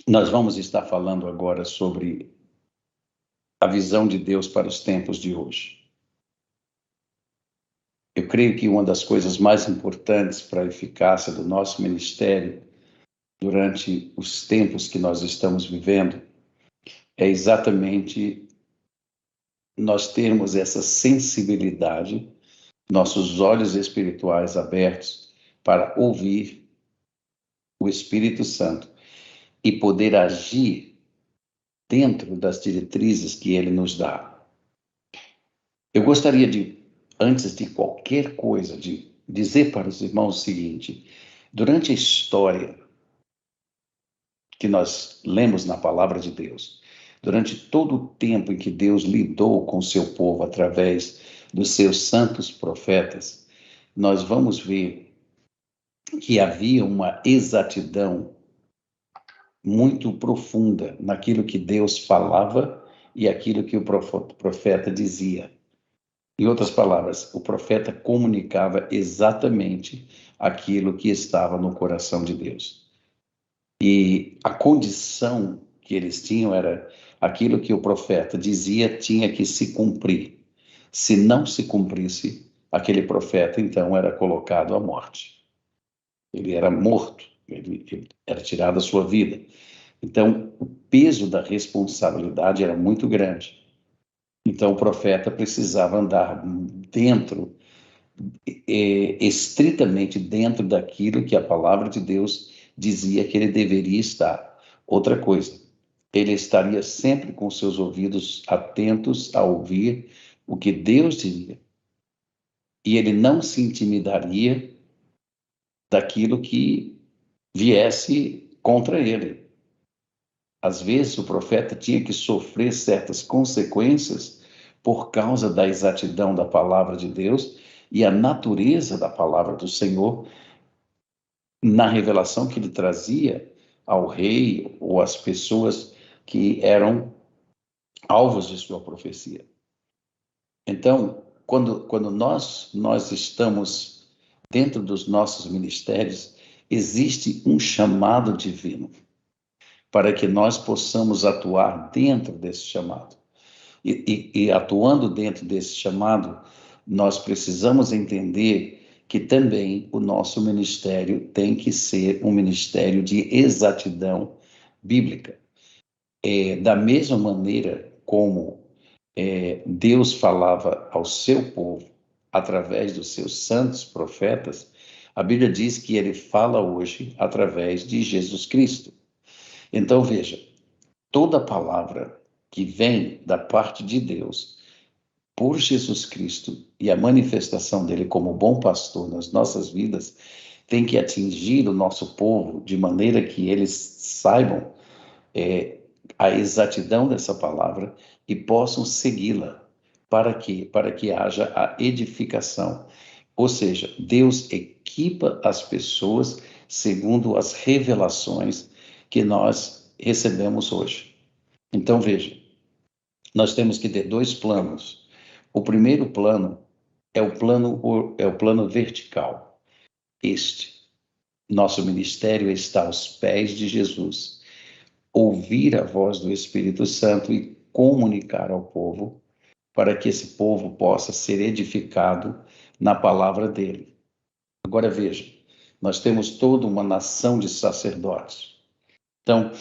Nós vamos estar falando agora sobre a visão de Deus para os tempos de hoje. Eu creio que uma das coisas mais importantes para a eficácia do nosso ministério durante os tempos que nós estamos vivendo é exatamente nós termos essa sensibilidade, nossos olhos espirituais abertos para ouvir o Espírito Santo e poder agir dentro das diretrizes que ele nos dá. Eu gostaria de, antes de qualquer coisa, de dizer para os irmãos o seguinte: durante a história que nós lemos na palavra de Deus, durante todo o tempo em que Deus lidou com o seu povo através dos seus santos profetas, nós vamos ver que havia uma exatidão muito profunda naquilo que Deus falava e aquilo que o profeta dizia. Em outras palavras, o profeta comunicava exatamente aquilo que estava no coração de Deus. E a condição que eles tinham era aquilo que o profeta dizia tinha que se cumprir. Se não se cumprisse, aquele profeta então era colocado à morte. Ele era morto, ele era tirado da sua vida. Então, o peso da responsabilidade era muito grande. Então, o profeta precisava andar dentro, estritamente dentro daquilo que a palavra de Deus dizia que ele deveria estar. Outra coisa, ele estaria sempre com seus ouvidos atentos a ouvir o que Deus diria. E ele não se intimidaria daquilo que viesse contra ele. Às vezes, o profeta tinha que sofrer certas consequências por causa da exatidão da palavra de Deus e a natureza da palavra do Senhor na revelação que ele trazia ao rei ou às pessoas que eram alvos de sua profecia. Então, quando nós estamos dentro dos nossos ministérios, existe um chamado divino para que nós possamos atuar dentro desse chamado. E atuando dentro desse chamado, nós precisamos entender que também o nosso ministério tem que ser um ministério de exatidão bíblica. Da mesma maneira como Deus falava ao seu povo através dos seus santos profetas, a Bíblia diz que ele fala hoje através de Jesus Cristo. Então, veja, toda palavra que vem da parte de Deus por Jesus Cristo e a manifestação dele como bom pastor nas nossas vidas tem que atingir o nosso povo de maneira que eles saibam a exatidão dessa palavra e possam segui-la. Para quê? Para que haja a edificação. Ou seja, Deus equipa as pessoas segundo as revelações que nós recebemos hoje. Então, veja, nós temos que ter dois planos. O primeiro plano é o plano vertical. Nosso ministério está aos pés de Jesus. Ouvir a voz do Espírito Santo e comunicar ao povo para que esse povo possa ser edificado na palavra dele. Agora veja, nós temos toda uma nação de sacerdotes. Então,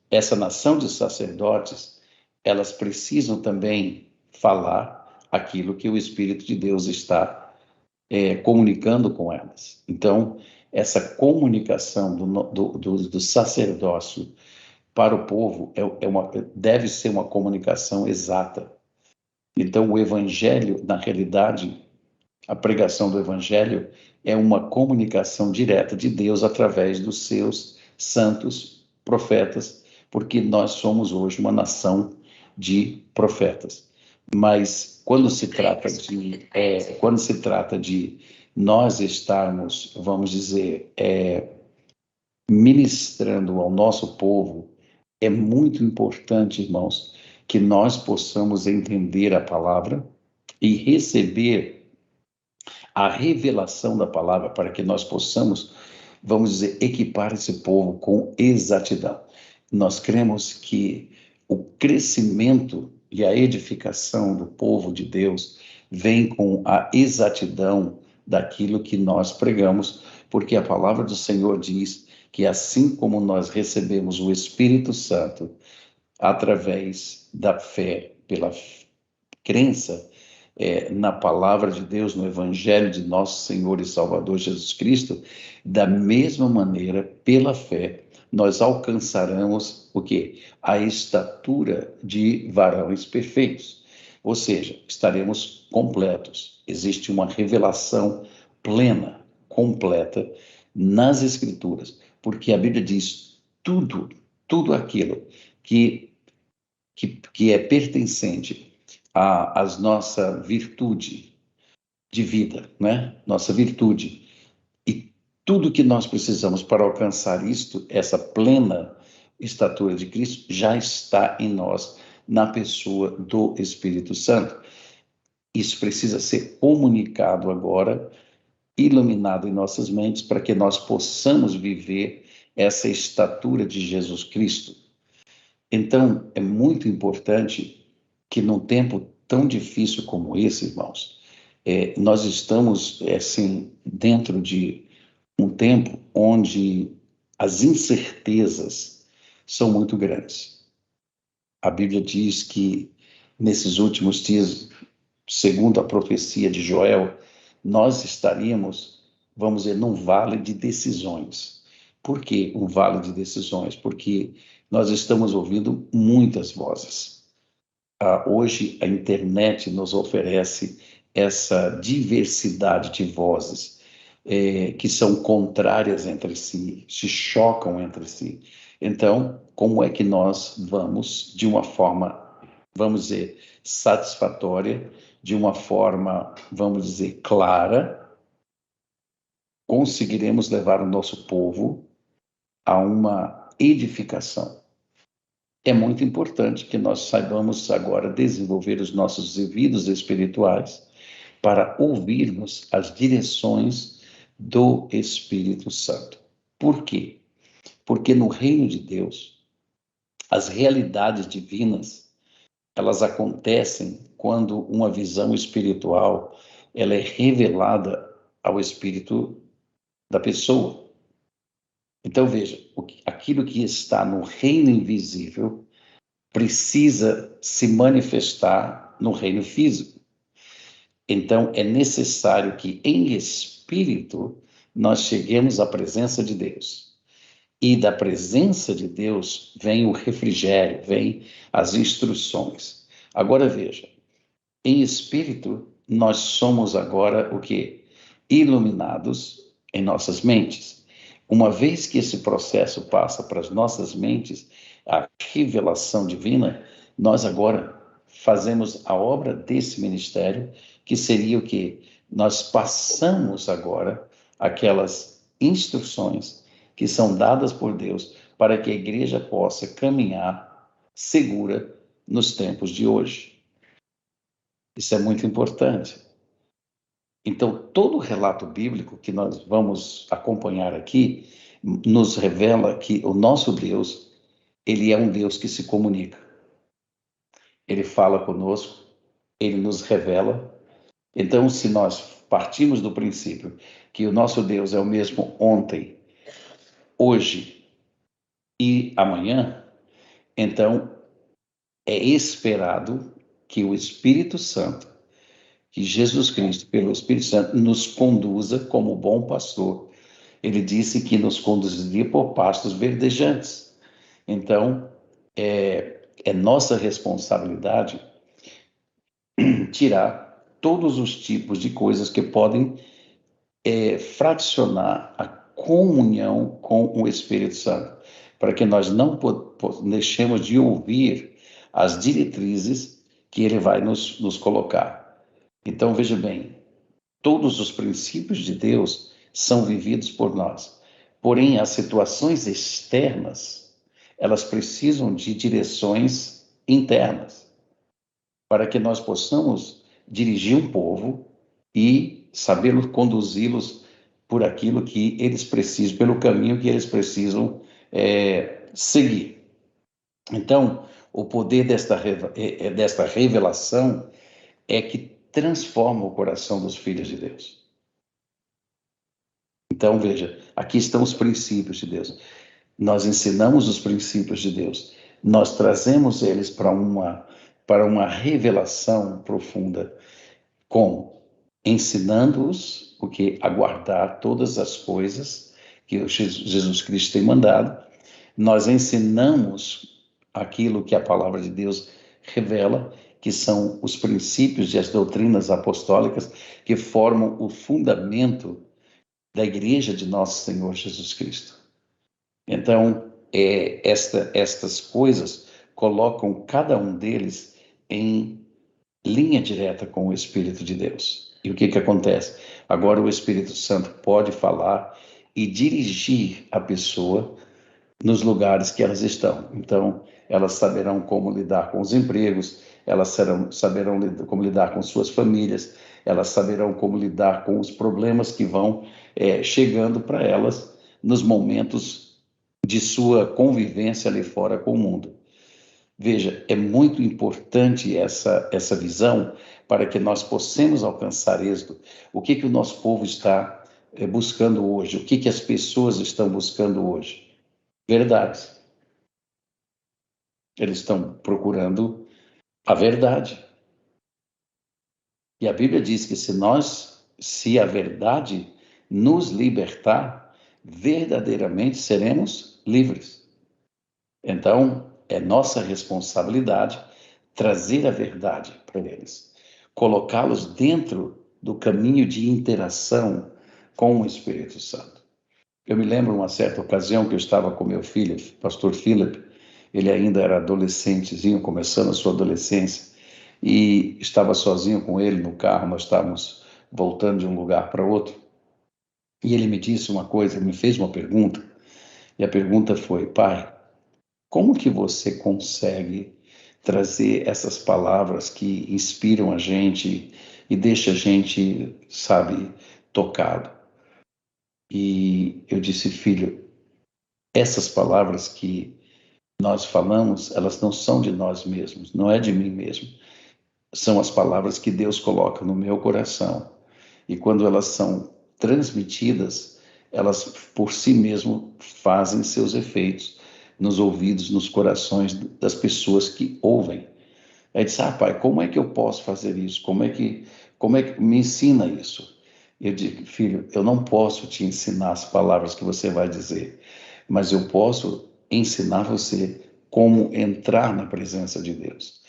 essa nação de sacerdotes, elas precisam também falar aquilo que o Espírito de Deus está comunicando com elas. Então, essa comunicação do sacerdócio para o povo deve ser uma comunicação exata. Então, o Evangelho, na realidade, a pregação do Evangelho é uma comunicação direta de Deus através dos seus santos profetas, porque nós somos hoje uma nação de profetas. Mas quando se trata de nós estarmos, vamos dizer, ministrando ao nosso povo, é muito importante, irmãos, que nós possamos entender a palavra e receber a revelação da palavra para que nós possamos, vamos dizer, equipar esse povo com exatidão. nós cremos que o crescimento e a edificação do povo de Deus vem com a exatidão daquilo que nós pregamos, porque a palavra do Senhor diz que assim como nós recebemos o Espírito Santo através da fé, pela crença na palavra de Deus, no Evangelho de nosso Senhor e Salvador Jesus Cristo, da mesma maneira, pela fé, nós alcançaremos o quê? A estatura de varões perfeitos. Ou seja, estaremos completos. Existe uma revelação plena, completa nas Escrituras, porque a Bíblia diz tudo aquilo que é pertencente à nossa virtude de vida, né? Nossa virtude. E tudo que nós precisamos para alcançar isto, essa plena estatura de Cristo, já está em nós, na pessoa do Espírito Santo. Isso precisa ser comunicado agora, iluminado em nossas mentes, para que nós possamos viver essa estatura de Jesus Cristo. Então, é muito importante que num tempo tão difícil como esse, irmãos, nós estamos, assim, dentro de um tempo onde as incertezas são muito grandes. A Bíblia diz que nesses últimos dias, segundo a profecia de Joel, nós estaríamos, vamos dizer, num vale de decisões. Por que um vale de decisões? Porque nós estamos ouvindo muitas vozes. Hoje a internet nos oferece essa diversidade de vozes que são contrárias entre si, se chocam entre si. Então, como é que nós vamos, de uma forma, vamos dizer, satisfatória, de uma forma, vamos dizer, clara, conseguiremos levar o nosso povo a uma edificação? É muito importante que nós saibamos agora desenvolver os nossos ouvidos espirituais para ouvirmos as direções do Espírito Santo. Por quê? Porque no reino de Deus, as realidades divinas, elas acontecem quando uma visão espiritual ela é revelada ao espírito da pessoa. Então veja, aquilo que está no reino invisível precisa se manifestar no reino físico. Então, é necessário que, em espírito, nós cheguemos à presença de Deus. E da presença de Deus vem o refrigério, vem as instruções. Agora veja, em espírito, nós somos agora o quê? Iluminados em nossas mentes. Uma vez que esse processo passa para as nossas mentes, a revelação divina, nós agora fazemos a obra desse ministério, que seria o quê? Nós passamos agora aquelas instruções que são dadas por Deus para que a igreja possa caminhar segura nos tempos de hoje. Isso é muito importante. Então, todo o relato bíblico que nós vamos acompanhar aqui nos revela que o nosso Deus, ele é um Deus que se comunica. Ele fala conosco, ele nos revela. Então, se nós partimos do princípio que o nosso Deus é o mesmo ontem, hoje e amanhã, então é esperado que o Espírito Santo, que Jesus Cristo, pelo Espírito Santo, nos conduza como bom pastor. Ele disse que nos conduziria por pastos verdejantes. Então, é nossa responsabilidade tirar todos os tipos de coisas que podem fracionar a comunhão com o Espírito Santo, para que nós não deixemos de ouvir as diretrizes que ele vai nos colocar. Então, veja bem, todos os princípios de Deus são vividos por nós. Porém, as situações externas, elas precisam de direções internas, para que nós possamos dirigir um povo e saber conduzi-los por aquilo que eles precisam, pelo caminho que eles precisam seguir. Então, o poder desta revelação é que transforma o coração dos filhos de Deus. Então, veja, aqui estão os princípios de Deus. Nós ensinamos os princípios de Deus. Nós trazemos eles para uma revelação profunda. Como? Ensinando-os o que? A guardar todas as coisas que Jesus Cristo tem mandado. Nós ensinamos aquilo que a palavra de Deus revela, que são os princípios e as doutrinas apostólicas que formam o fundamento da igreja de nosso Senhor Jesus Cristo. Então, estas coisas colocam cada um deles em linha direta com o Espírito de Deus. E o que acontece? Agora o Espírito Santo pode falar e dirigir a pessoa nos lugares que elas estão. Então, elas saberão como lidar com os empregos, elas saberão como lidar com suas famílias, elas saberão como lidar com os problemas que vão chegando para elas nos momentos de sua convivência ali fora com o mundo. Veja, é muito importante essa visão para que nós possamos alcançar êxito. O que o nosso povo está buscando hoje? O que as pessoas estão buscando hoje? Verdades. Eles estão procurando a verdade. E a Bíblia diz que se a verdade nos libertar, verdadeiramente seremos livres. Então, é nossa responsabilidade trazer a verdade para eles, colocá-los dentro do caminho de interação com o Espírito Santo. Eu me lembro uma certa ocasião que eu estava com meu filho, pastor Philip, ele ainda era adolescentezinho, começando a sua adolescência, e estava sozinho com ele no carro, nós estávamos voltando de um lugar para outro, e ele me disse uma coisa, me fez uma pergunta, e a pergunta foi: pai, como que você consegue trazer essas palavras que inspiram a gente e deixa a gente, sabe, tocado? E eu disse: filho, essas palavras que nós falamos, elas não são de nós mesmos, não é de mim mesmo. São as palavras que Deus coloca no meu coração. E quando elas são transmitidas, elas por si mesmo fazem seus efeitos nos ouvidos, nos corações das pessoas que ouvem. Aí disse: pai, como é que eu posso fazer isso? Como é que me ensina isso? Eu digo: filho, eu não posso te ensinar as palavras que você vai dizer, mas eu posso ensinar você como entrar na presença de Deus.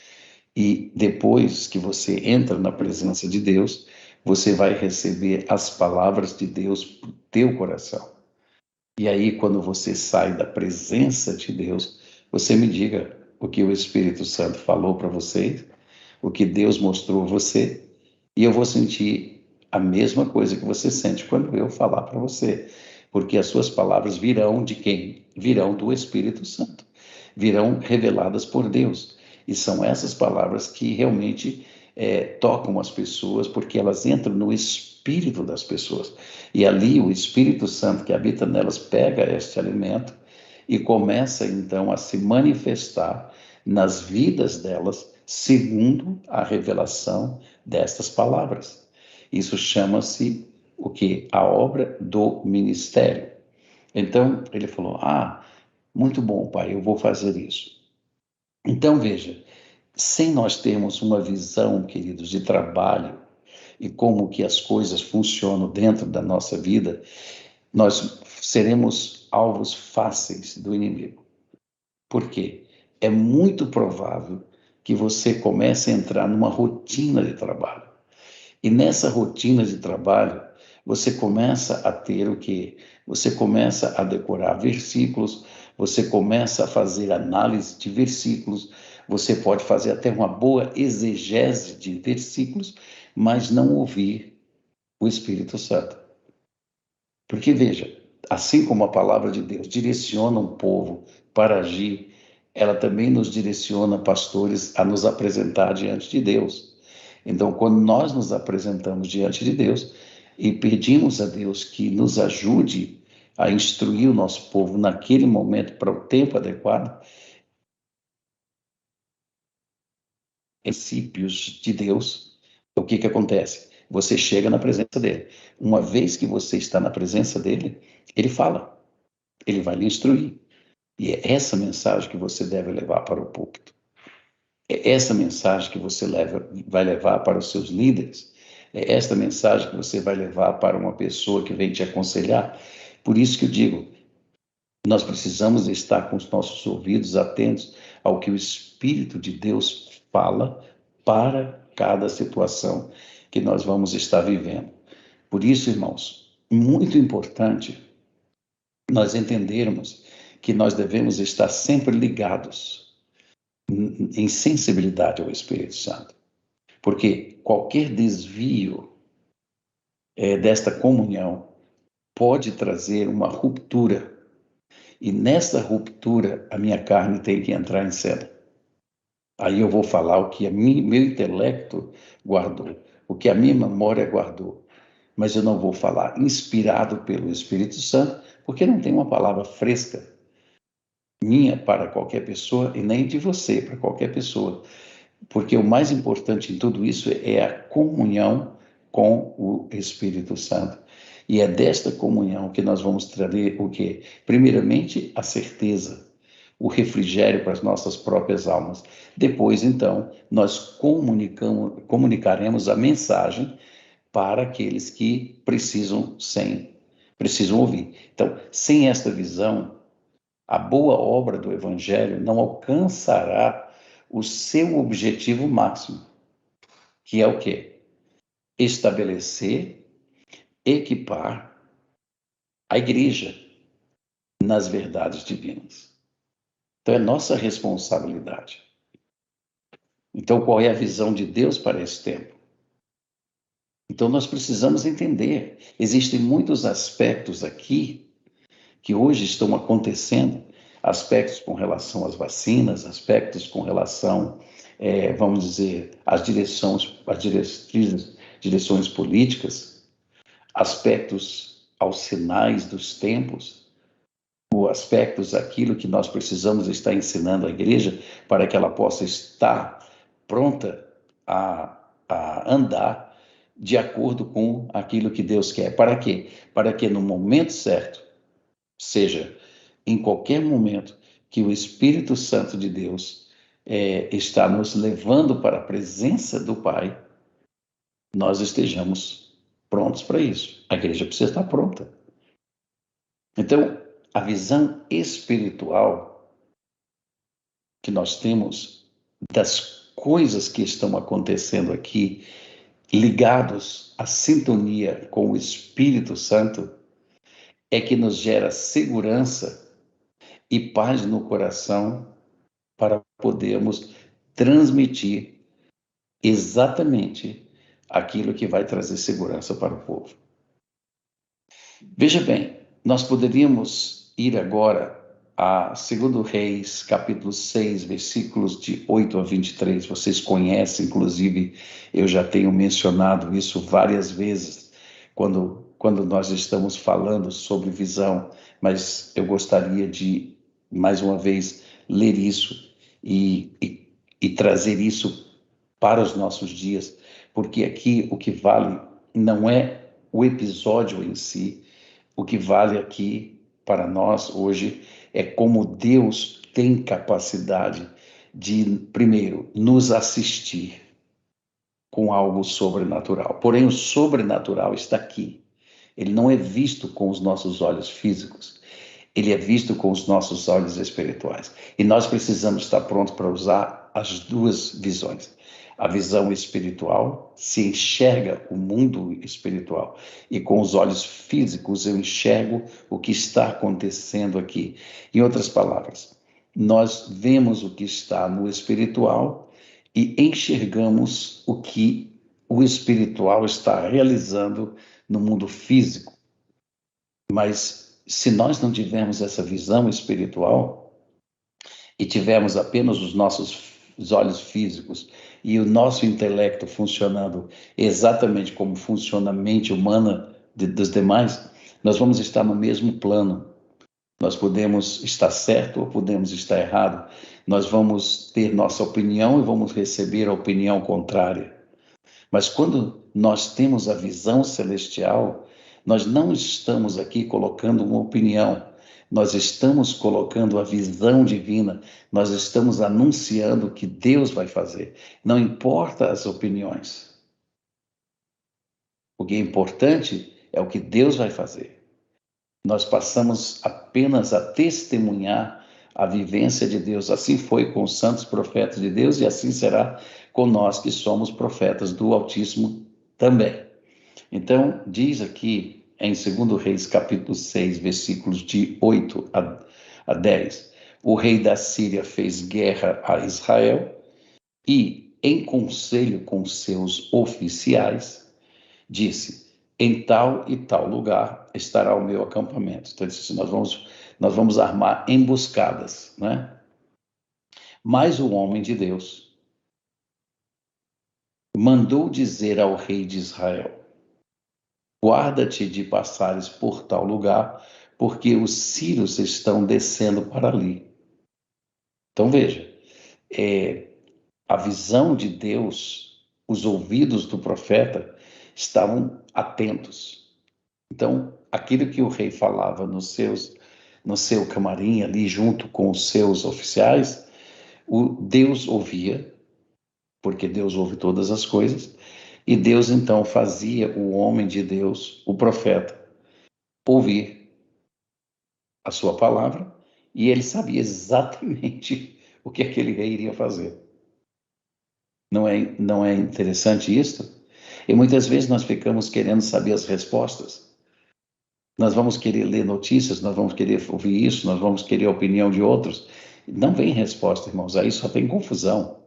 E depois que você entra na presença de Deus, você vai receber as palavras de Deus para o teu coração. E aí, quando você sai da presença de Deus, você me diga o que o Espírito Santo falou para você, o que Deus mostrou a você, e eu vou sentir a mesma coisa que você sente quando eu falar para você, porque as suas palavras virão de quem? Virão do Espírito Santo, virão reveladas por Deus, e são essas palavras que realmente tocam as pessoas, porque elas entram no espírito das pessoas, e ali o Espírito Santo que habita nelas pega este alimento e começa então a se manifestar nas vidas delas, segundo a revelação destas palavras. Isso chama-se o que? A obra do ministério. Então, ele falou: muito bom, pai, eu vou fazer isso. Então, veja, sem nós termos uma visão, queridos, de trabalho e como que as coisas funcionam dentro da nossa vida, nós seremos alvos fáceis do inimigo. Por quê? É muito provável que você comece a entrar numa rotina de trabalho. E nessa rotina de trabalho, você começa a ter o quê? Você começa a decorar versículos, você começa a fazer análise de versículos, você pode fazer até uma boa exegese de versículos, mas não ouvir o Espírito Santo. Porque, veja, assim como a palavra de Deus direciona um povo para agir, ela também nos direciona, pastores, a nos apresentar diante de Deus. Então, quando nós nos apresentamos diante de Deus e pedimos a Deus que nos ajude a instruir o nosso povo naquele momento para o tempo adequado, princípios de Deus, o que acontece? Você chega na presença dele. Uma vez que você está na presença dele, ele fala, ele vai lhe instruir. E é essa mensagem que você deve levar para o púlpito. É essa mensagem que você vai levar para os seus líderes. É esta mensagem que você vai levar para uma pessoa que vem te aconselhar. Por isso que eu digo, nós precisamos estar com os nossos ouvidos atentos ao que o Espírito de Deus fala para cada situação que nós vamos estar vivendo. Por isso, irmãos, muito importante nós entendermos que nós devemos estar sempre ligados em sensibilidade ao Espírito Santo. Porque qualquer desvio desta comunhão pode trazer uma ruptura. E nessa ruptura, a minha carne tem que entrar em cena. Aí eu vou falar o que meu intelecto guardou, o que a minha memória guardou. Mas eu não vou falar inspirado pelo Espírito Santo, porque não tem uma palavra fresca minha para qualquer pessoa e nem de você para qualquer pessoa. Porque o mais importante em tudo isso é a comunhão com o Espírito Santo. E é desta comunhão que nós vamos trazer o quê? Primeiramente, a certeza, o refrigério para as nossas próprias almas. Depois, então, nós comunicaremos a mensagem para aqueles que precisam ouvir. Então, sem esta visão, a boa obra do Evangelho não alcançará o seu objetivo máximo, que é o quê? Estabelecer, equipar a igreja nas verdades divinas. Então é nossa responsabilidade. Então qual é a visão de Deus para esse tempo? Então nós precisamos entender, existem muitos aspectos aqui que hoje estão acontecendo, aspectos com relação às vacinas, aspectos com relação, vamos dizer, às direções políticas, aspectos aos sinais dos tempos, ou aspectos daquilo que nós precisamos estar ensinando à igreja para que ela possa estar pronta a andar de acordo com aquilo que Deus quer. Para quê? Para que no momento certo, seja em qualquer momento que o Espírito Santo de Deus está nos levando para a presença do Pai, nós estejamos prontos para isso. A igreja precisa estar pronta. Então, a visão espiritual que nós temos das coisas que estão acontecendo aqui, ligados à sintonia com o Espírito Santo, é que nos gera segurança e paz no coração para podermos transmitir exatamente aquilo que vai trazer segurança para o povo. Veja bem, nós poderíamos ir agora a 2 Reis, capítulo 6, versículos de 8 a 23. Vocês conhecem, inclusive, eu já tenho mencionado isso várias vezes, quando nós estamos falando sobre visão, mas eu gostaria de, mais uma vez, ler isso e trazer isso para os nossos dias, porque aqui o que vale não é o episódio em si, o que vale aqui para nós hoje é como Deus tem capacidade de, primeiro, nos assistir com algo sobrenatural. Porém, o sobrenatural está aqui. Ele não é visto com os nossos olhos físicos, ele é visto com os nossos olhos espirituais. E nós precisamos estar prontos para usar as duas visões. A visão espiritual se enxerga o mundo espiritual e com os olhos físicos eu enxergo o que está acontecendo aqui. Em outras palavras, nós vemos o que está no espiritual e enxergamos o que o espiritual está realizando no mundo físico. Mas se nós não tivermos essa visão espiritual e tivermos apenas os nossos olhos físicos e o nosso intelecto funcionando exatamente como funciona a mente humana dos demais, nós vamos estar no mesmo plano. Nós podemos estar certo ou podemos estar errado. Nós vamos ter nossa opinião e vamos receber a opinião contrária. Mas quando nós temos a visão celestial, nós não estamos aqui colocando uma opinião, nós estamos colocando a visão divina, nós estamos anunciando o que Deus vai fazer. Não importa as opiniões. O que é importante é o que Deus vai fazer. Nós passamos apenas a testemunhar a vivência de Deus. Assim foi com os santos profetas de Deus e assim será com nós que somos profetas do Altíssimo também. Então, diz aqui em 2 Reis, capítulo 6, versículos de 8 a 10, o rei da Síria fez guerra a Israel e, em conselho com seus oficiais, disse: em tal e tal lugar estará o meu acampamento. Então, ele disse assim, nós vamos armar emboscadas, né? Mas o homem de Deus mandou dizer ao rei de Israel: guarda-te de passares por tal lugar, porque os sírios estão descendo para ali. Então veja, a visão de Deus, os ouvidos do profeta estavam atentos. Então, aquilo que o rei falava no seu camarim ali, junto com os seus oficiais, Deus ouvia, porque Deus ouve todas as coisas, e Deus então fazia o homem de Deus, o profeta, ouvir a sua palavra, e ele sabia exatamente o que aquele rei iria fazer. Não é interessante isso? E muitas vezes nós ficamos querendo saber as respostas. Nós vamos querer ler notícias, nós vamos querer ouvir isso, nós vamos querer a opinião de outros. Não vem resposta, irmãos, aí só tem confusão.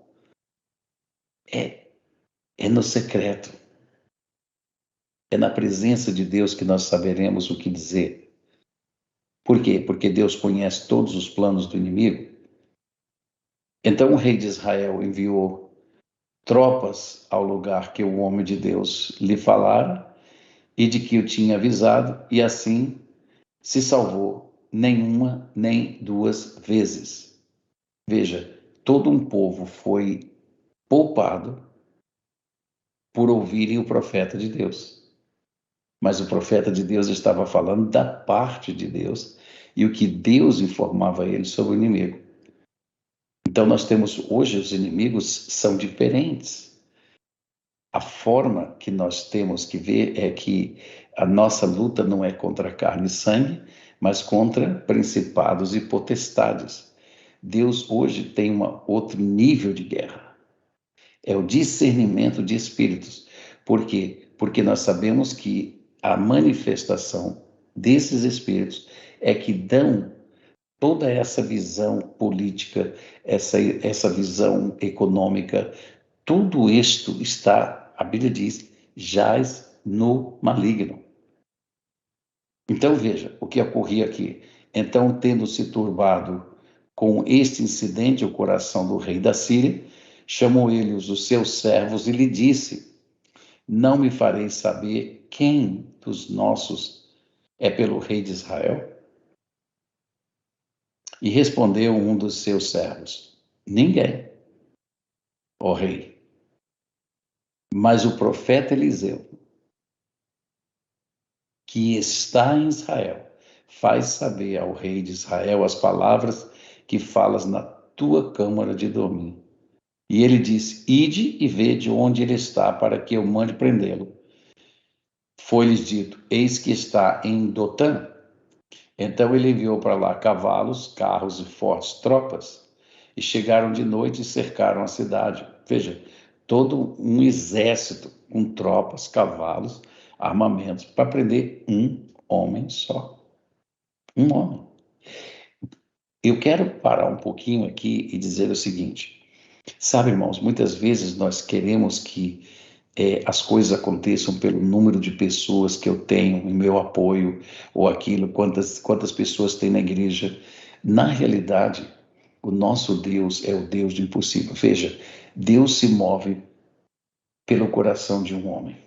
É no secreto. É na presença de Deus que nós saberemos o que dizer. Por quê? Porque Deus conhece todos os planos do inimigo. Então o rei de Israel enviou tropas ao lugar que o homem de Deus lhe falara e de que o tinha avisado, e assim se salvou nenhuma nem duas vezes. Veja, todo um povo foi poupado por ouvirem o profeta de Deus. Mas o profeta de Deus estava falando da parte de Deus e o que Deus informava a ele sobre o inimigo. Então nós temos hoje, os inimigos são diferentes. A forma que nós temos que ver é que a nossa luta não é contra carne e sangue, mas contra principados e potestades. Deus hoje tem um outro nível de guerra. É o discernimento de espíritos. Por quê? Porque nós sabemos que a manifestação desses espíritos é que dão toda essa visão política, essa visão econômica, tudo isto está, a Bíblia diz, jaz no maligno. Então veja o que ocorria aqui. Então, tendo se turbado com este incidente o coração do rei da Síria, chamou ele os seus servos e lhe disse: não me fareis saber quem dos nossos é pelo rei de Israel? E respondeu um dos seus servos: ninguém, ó rei. Mas o profeta Eliseu, que está em Israel, faz saber ao rei de Israel as palavras que falas na tua câmara de dormir. E ele disse: ide e vede onde ele está, para que eu mande prendê-lo. Foi-lhes dito: eis que está em Dotã. Então ele enviou para lá cavalos, carros e fortes tropas, e chegaram de noite e cercaram a cidade. Veja, todo um exército com tropas, cavalos, armamentos, para prender um homem só. Um homem. Eu quero parar um pouquinho aqui e dizer o seguinte: sabe, irmãos, muitas vezes nós queremos que as coisas aconteçam pelo número de pessoas que eu tenho em meu apoio, ou aquilo, quantas pessoas tem na igreja. Na realidade, o nosso Deus é o Deus do impossível. Veja, Deus se move pelo coração de um homem.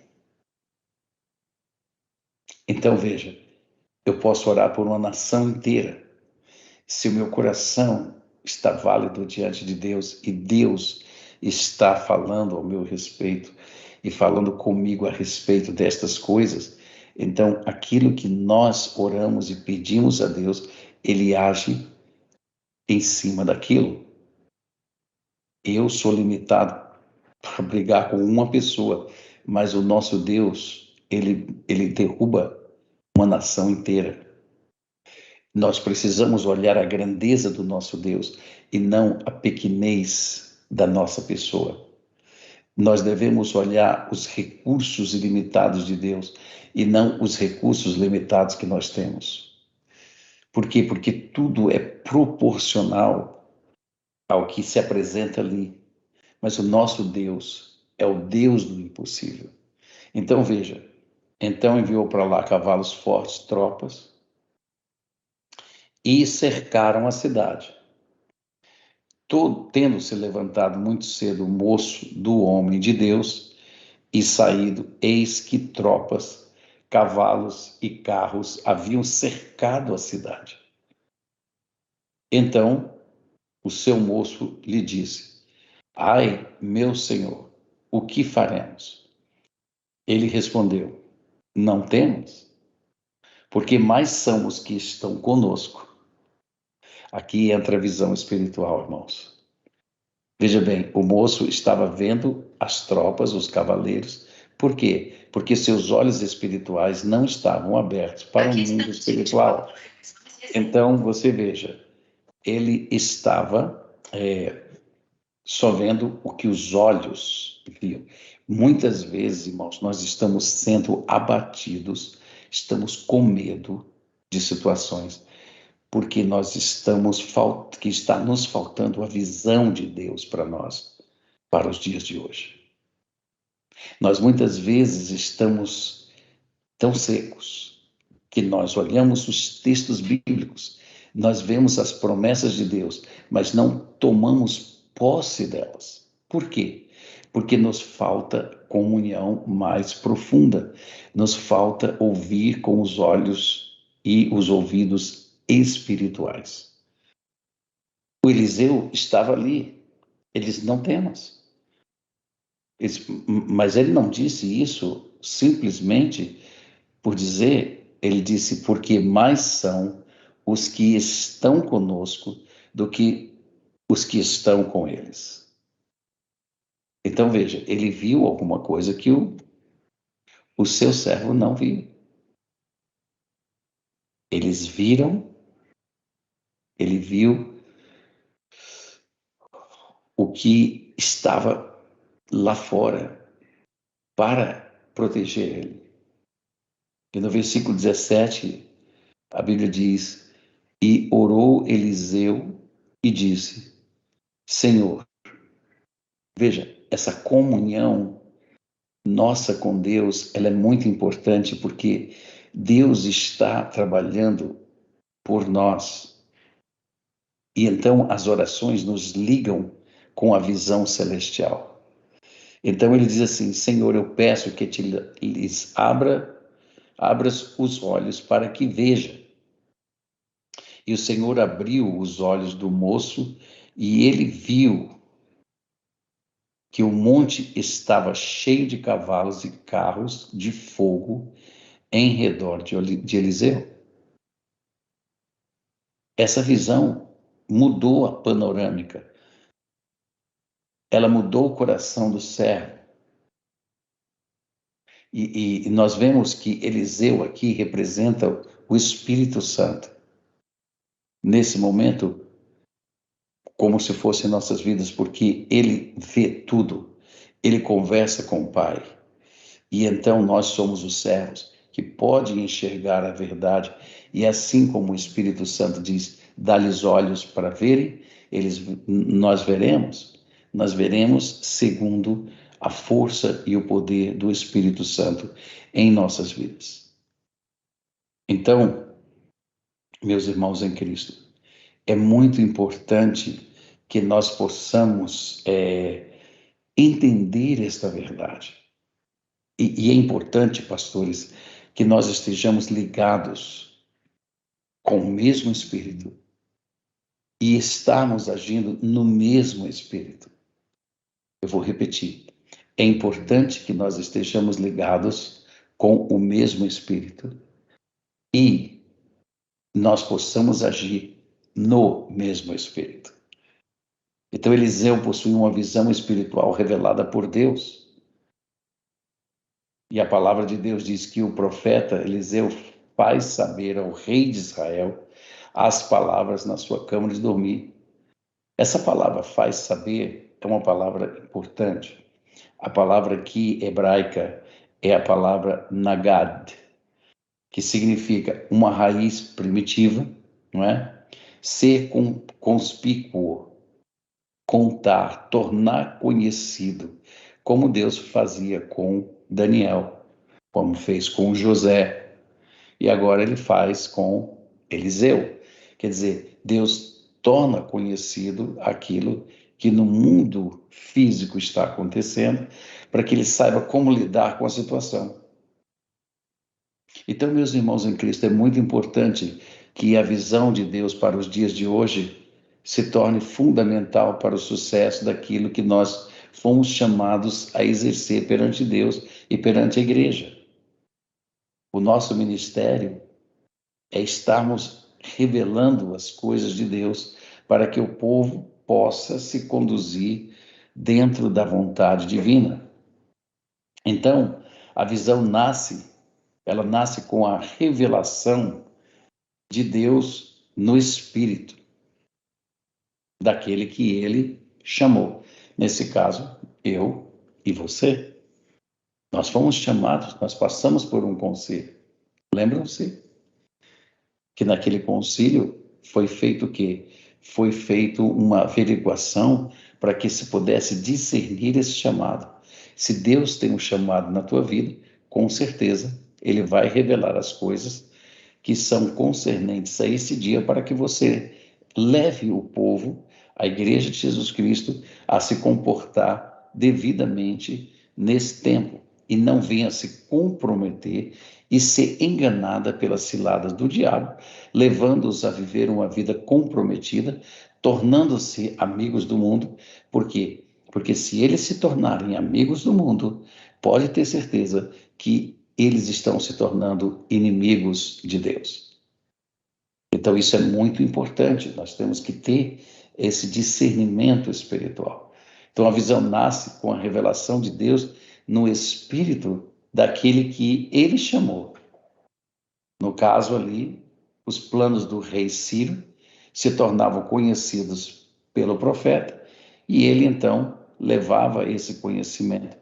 Então, veja, eu posso orar por uma nação inteira, se o meu coração está válido diante de Deus e Deus está falando ao meu respeito e falando comigo a respeito destas coisas, então aquilo que nós oramos e pedimos a Deus, Ele age em cima daquilo. Eu sou limitado para brigar com uma pessoa, mas o nosso Deus, ele derruba uma nação inteira. Nós precisamos olhar a grandeza do nosso Deus e não a pequenez da nossa pessoa. Nós devemos olhar os recursos ilimitados de Deus e não os recursos limitados que nós temos. Por quê? Porque tudo é proporcional ao que se apresenta ali. Mas o nosso Deus é o Deus do impossível. Então veja, então enviou para lá cavalos fortes, tropas, e cercaram a cidade. Tendo se levantado muito cedo o moço do homem de Deus e saído, eis que tropas, cavalos e carros haviam cercado a cidade. Então o seu moço lhe disse: Ai, meu senhor, o que faremos? Ele respondeu: Não temos, porque mais são os que estão conosco. Aqui entra a visão espiritual, irmãos. Veja bem, o moço estava vendo as tropas, os cavaleiros. Por quê? Porque seus olhos espirituais não estavam abertos para o mundo espiritual. Então, você veja, ele estava só vendo o que os olhos viam. Muitas vezes, irmãos, nós estamos sendo abatidos, estamos com medo de situações, porque nós que está nos faltando a visão de Deus para nós, para os dias de hoje. Nós muitas vezes estamos tão secos que nós olhamos os textos bíblicos, nós vemos as promessas de Deus, mas não tomamos posse delas. Por quê? Porque nos falta comunhão mais profunda, nos falta ouvir com os olhos e os ouvidos espirituais. O Eliseu estava ali, eles não temos. Mas ele não disse isso simplesmente por dizer, ele disse, porque mais são os que estão conosco do que os que estão com eles. Então veja, ele viu alguma coisa que o seu servo não viu. Eles viram, ele viu o que estava lá fora para proteger ele. E no versículo 17, a Bíblia diz: E orou Eliseu e disse: Senhor, veja, essa comunhão nossa com Deus, ela é muito importante porque Deus está trabalhando por nós. E então as orações nos ligam com a visão celestial. Então ele diz assim: Senhor, eu peço que lhes abras os olhos para que veja. E o Senhor abriu os olhos do moço e ele viu que o monte estava cheio de cavalos e carros de fogo em redor de Eliseu. Essa visão mudou a panorâmica. Ela mudou o coração do servo. E nós vemos que Eliseu aqui representa o Espírito Santo. Nesse momento, como se fosse nossas vidas, porque ele vê tudo, ele conversa com o Pai. E então nós somos os servos que podem enxergar a verdade. E assim como o Espírito Santo diz, dá-lhes olhos para verem, nós veremos segundo a força e o poder do Espírito Santo em nossas vidas. Então, meus irmãos em Cristo, é muito importante que nós possamos entender esta verdade. E é importante, pastores, que nós estejamos ligados com o mesmo Espírito, e estarmos agindo no mesmo Espírito. Eu vou repetir. É importante que nós estejamos ligados com o mesmo Espírito e nós possamos agir no mesmo Espírito. Então, Eliseu possui uma visão espiritual revelada por Deus. E a palavra de Deus diz que o profeta Eliseu faz saber ao rei de Israel as palavras na sua câmara de dormir. Essa palavra faz saber é uma palavra importante. A palavra aqui hebraica é a palavra nagad, que significa uma raiz primitiva, não é? Ser conspícuo, contar, tornar conhecido, como Deus fazia com Daniel, como fez com José, e agora ele faz com Eliseu. Quer dizer, Deus torna conhecido aquilo que no mundo físico está acontecendo, para que ele saiba como lidar com a situação. Então, meus irmãos em Cristo, é muito importante que a visão de Deus para os dias de hoje se torne fundamental para o sucesso daquilo que nós fomos chamados a exercer perante Deus e perante a igreja. O nosso ministério é estarmos revelando as coisas de Deus para que o povo possa se conduzir dentro da vontade divina. Então, a visão ela nasce com a revelação de Deus no Espírito, daquele que ele chamou. Nesse caso, eu e você. Nós fomos chamados, nós passamos por um concílio. Lembram-se que naquele concílio foi feito o quê? Foi feito uma averiguação para que se pudesse discernir esse chamado. Se Deus tem um chamado na tua vida, com certeza ele vai revelar as coisas que são concernentes a esse dia para que você leve o povo, a Igreja de Jesus Cristo, a se comportar devidamente nesse tempo e não venha se comprometer e ser enganada pelas ciladas do diabo, levando-os a viver uma vida comprometida, tornando-se amigos do mundo. Por quê? Porque se eles se tornarem amigos do mundo, pode ter certeza que eles estão se tornando inimigos de Deus. Então isso é muito importante, nós temos que ter esse discernimento espiritual. Então a visão nasce com a revelação de Deus no espírito daquele que ele chamou. No caso ali, os planos do rei Ciro se tornavam conhecidos pelo profeta e ele então levava esse conhecimento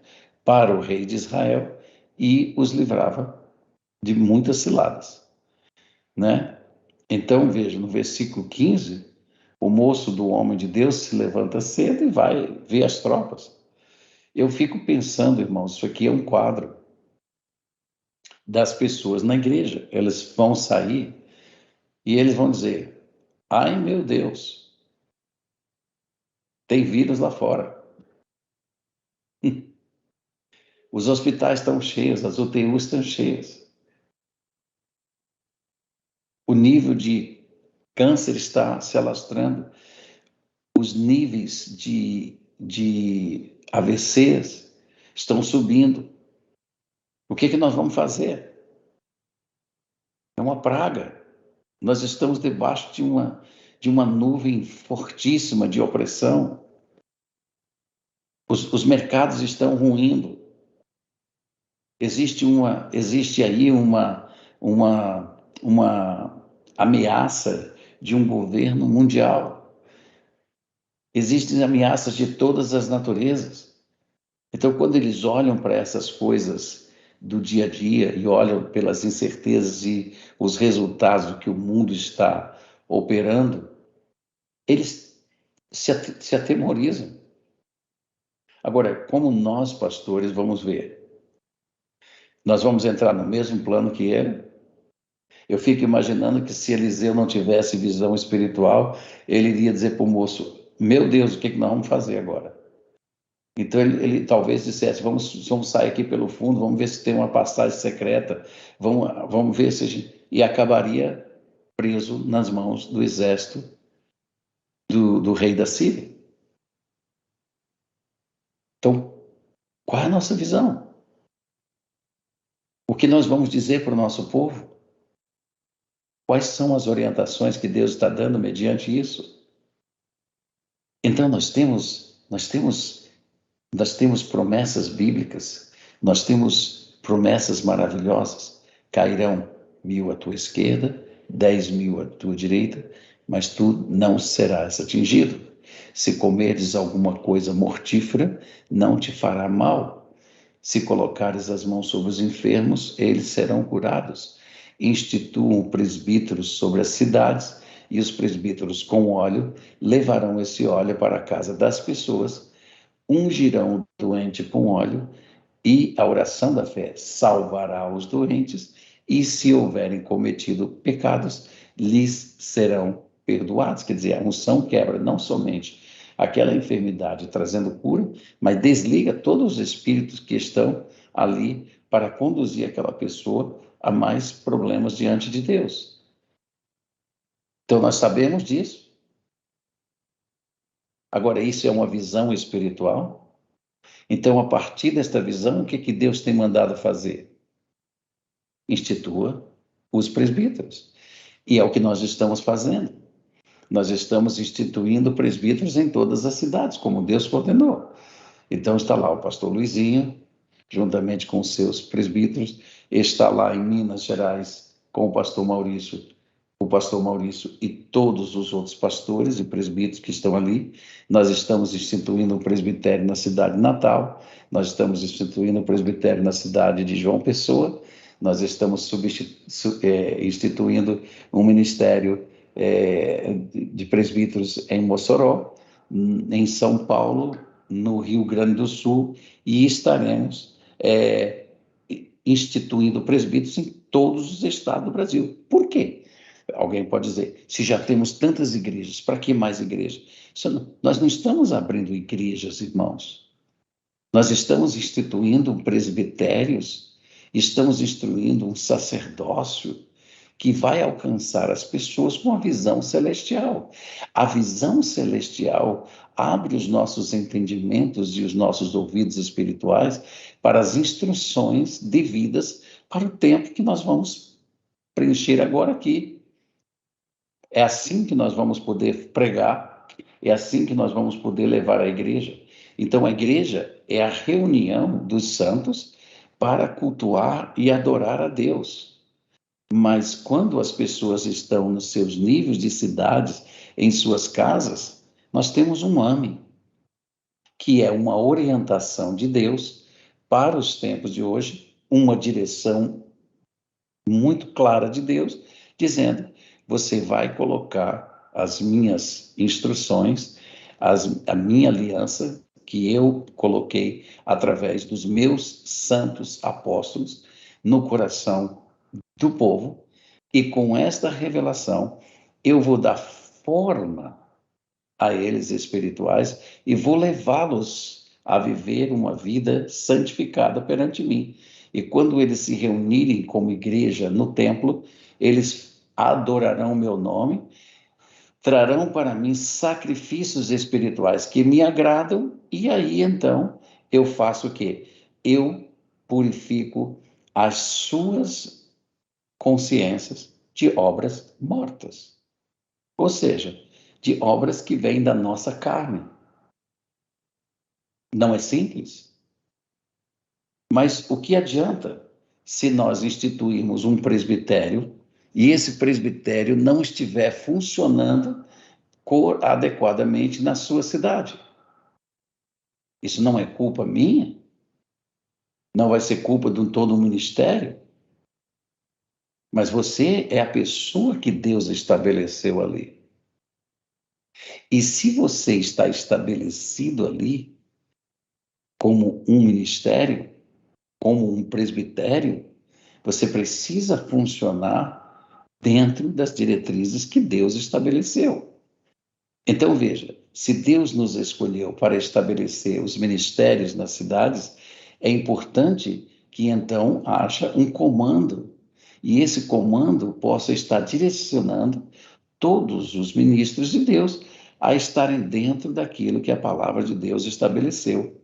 para o rei de Israel e os livrava de muitas ciladas, né? Então, veja, no versículo 15, o moço do homem de Deus se levanta cedo e vai ver as tropas. Eu fico pensando, irmãos, isso aqui é um quadro das pessoas na igreja. Eles vão sair e eles vão dizer: ai meu Deus, tem vírus lá fora. Os hospitais estão cheios, as UTIs estão cheias. O nível de câncer está se alastrando. Os níveis de AVCs estão subindo. O que nós vamos fazer? É uma praga. Nós estamos debaixo de uma nuvem fortíssima de opressão. Os mercados estão ruindo. Existe aí uma ameaça de um governo mundial. Existem ameaças de todas as naturezas. Então, quando eles olham para essas coisas do dia a dia e olham pelas incertezas e os resultados do que o mundo está operando, eles se atemorizam. Agora, como nós, pastores, vamos ver? Nós vamos entrar no mesmo plano que ele? Eu fico imaginando que se Eliseu não tivesse visão espiritual, ele iria dizer para o moço: meu Deus, o que nós vamos fazer agora? Então ele talvez dissesse: vamos sair aqui pelo fundo, vamos ver se tem uma passagem secreta, vamos ver se a gente... E acabaria preso nas mãos do exército do rei da Síria. Então, qual é a nossa visão? O que nós vamos dizer para o nosso povo? Quais são as orientações que Deus está dando mediante isso? Então, nós temos promessas bíblicas, nós temos promessas maravilhosas. Cairão 1.000 à tua esquerda, 10.000 à tua direita, mas tu não serás atingido. Se comeres alguma coisa mortífera, não te fará mal. Se colocares as mãos sobre os enfermos, eles serão curados. Instituam presbíteros sobre as cidades, e os presbíteros com óleo levarão esse óleo para a casa das pessoas, ungirão o doente com óleo, e a oração da fé salvará os doentes, e se houverem cometido pecados, lhes serão perdoados. Quer dizer, a unção quebra não somente aquela enfermidade trazendo cura, mas desliga todos os espíritos que estão ali para conduzir aquela pessoa a mais problemas diante de Deus. Então, nós sabemos disso. Agora, isso é uma visão espiritual. Então, a partir desta visão, o que Deus tem mandado fazer? Institua os presbíteros. E é o que nós estamos fazendo. Nós estamos instituindo presbíteros em todas as cidades, como Deus ordenou. Então está lá o pastor Luizinho, juntamente com os seus presbíteros, está lá em Minas Gerais com o pastor Maurício e todos os outros pastores e presbíteros que estão ali. Nós estamos instituindo um presbitério na cidade de Natal, nós estamos instituindo um presbitério na cidade de João Pessoa, nós estamos instituindo um ministério de presbíteros em Mossoró, em São Paulo, no Rio Grande do Sul, e estaremos instituindo presbíteros em todos os estados do Brasil. Por quê? Alguém pode dizer, se já temos tantas igrejas, para que mais igrejas? Nós não estamos abrindo igrejas, irmãos. Nós estamos instituindo presbitérios, estamos instituindo um sacerdócio que vai alcançar as pessoas com a visão celestial. A visão celestial abre os nossos entendimentos e os nossos ouvidos espirituais para as instruções devidas para o tempo que nós vamos preencher agora aqui. É assim que nós vamos poder pregar, é assim que nós vamos poder levar a igreja. Então, a igreja é a reunião dos santos para cultuar e adorar a Deus. Mas quando as pessoas estão nos seus níveis de cidades, em suas casas, nós temos um AME, que é uma orientação de Deus para os tempos de hoje, uma direção muito clara de Deus, dizendo: você vai colocar as minhas instruções, a minha aliança, que eu coloquei através dos meus santos apóstolos, no coração do povo, e com esta revelação eu vou dar forma a eles espirituais e vou levá-los a viver uma vida santificada perante mim. E quando eles se reunirem como igreja no templo, eles adorarão o meu nome, trarão para mim sacrifícios espirituais que me agradam, e aí então eu faço o quê? Eu purifico as suas consciências de obras mortas. Ou seja, de obras que vêm da nossa carne. Não é simples? Mas o que adianta se nós instituirmos um presbitério e esse presbitério não estiver funcionando adequadamente na sua cidade? Isso não é culpa minha? Não vai ser culpa de todo o ministério? Mas você é a pessoa que Deus estabeleceu ali. E se você está estabelecido ali como um ministério, como um presbitério, você precisa funcionar dentro das diretrizes que Deus estabeleceu. Então, veja, se Deus nos escolheu para estabelecer os ministérios nas cidades, é importante que então haja um comando, e esse comando possa estar direcionando todos os ministros de Deus a estarem dentro daquilo que a palavra de Deus estabeleceu.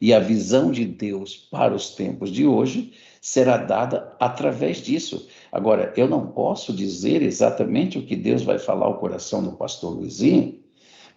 E a visão de Deus para os tempos de hoje será dada através disso. Agora, eu não posso dizer exatamente o que Deus vai falar ao coração do pastor Luizinho,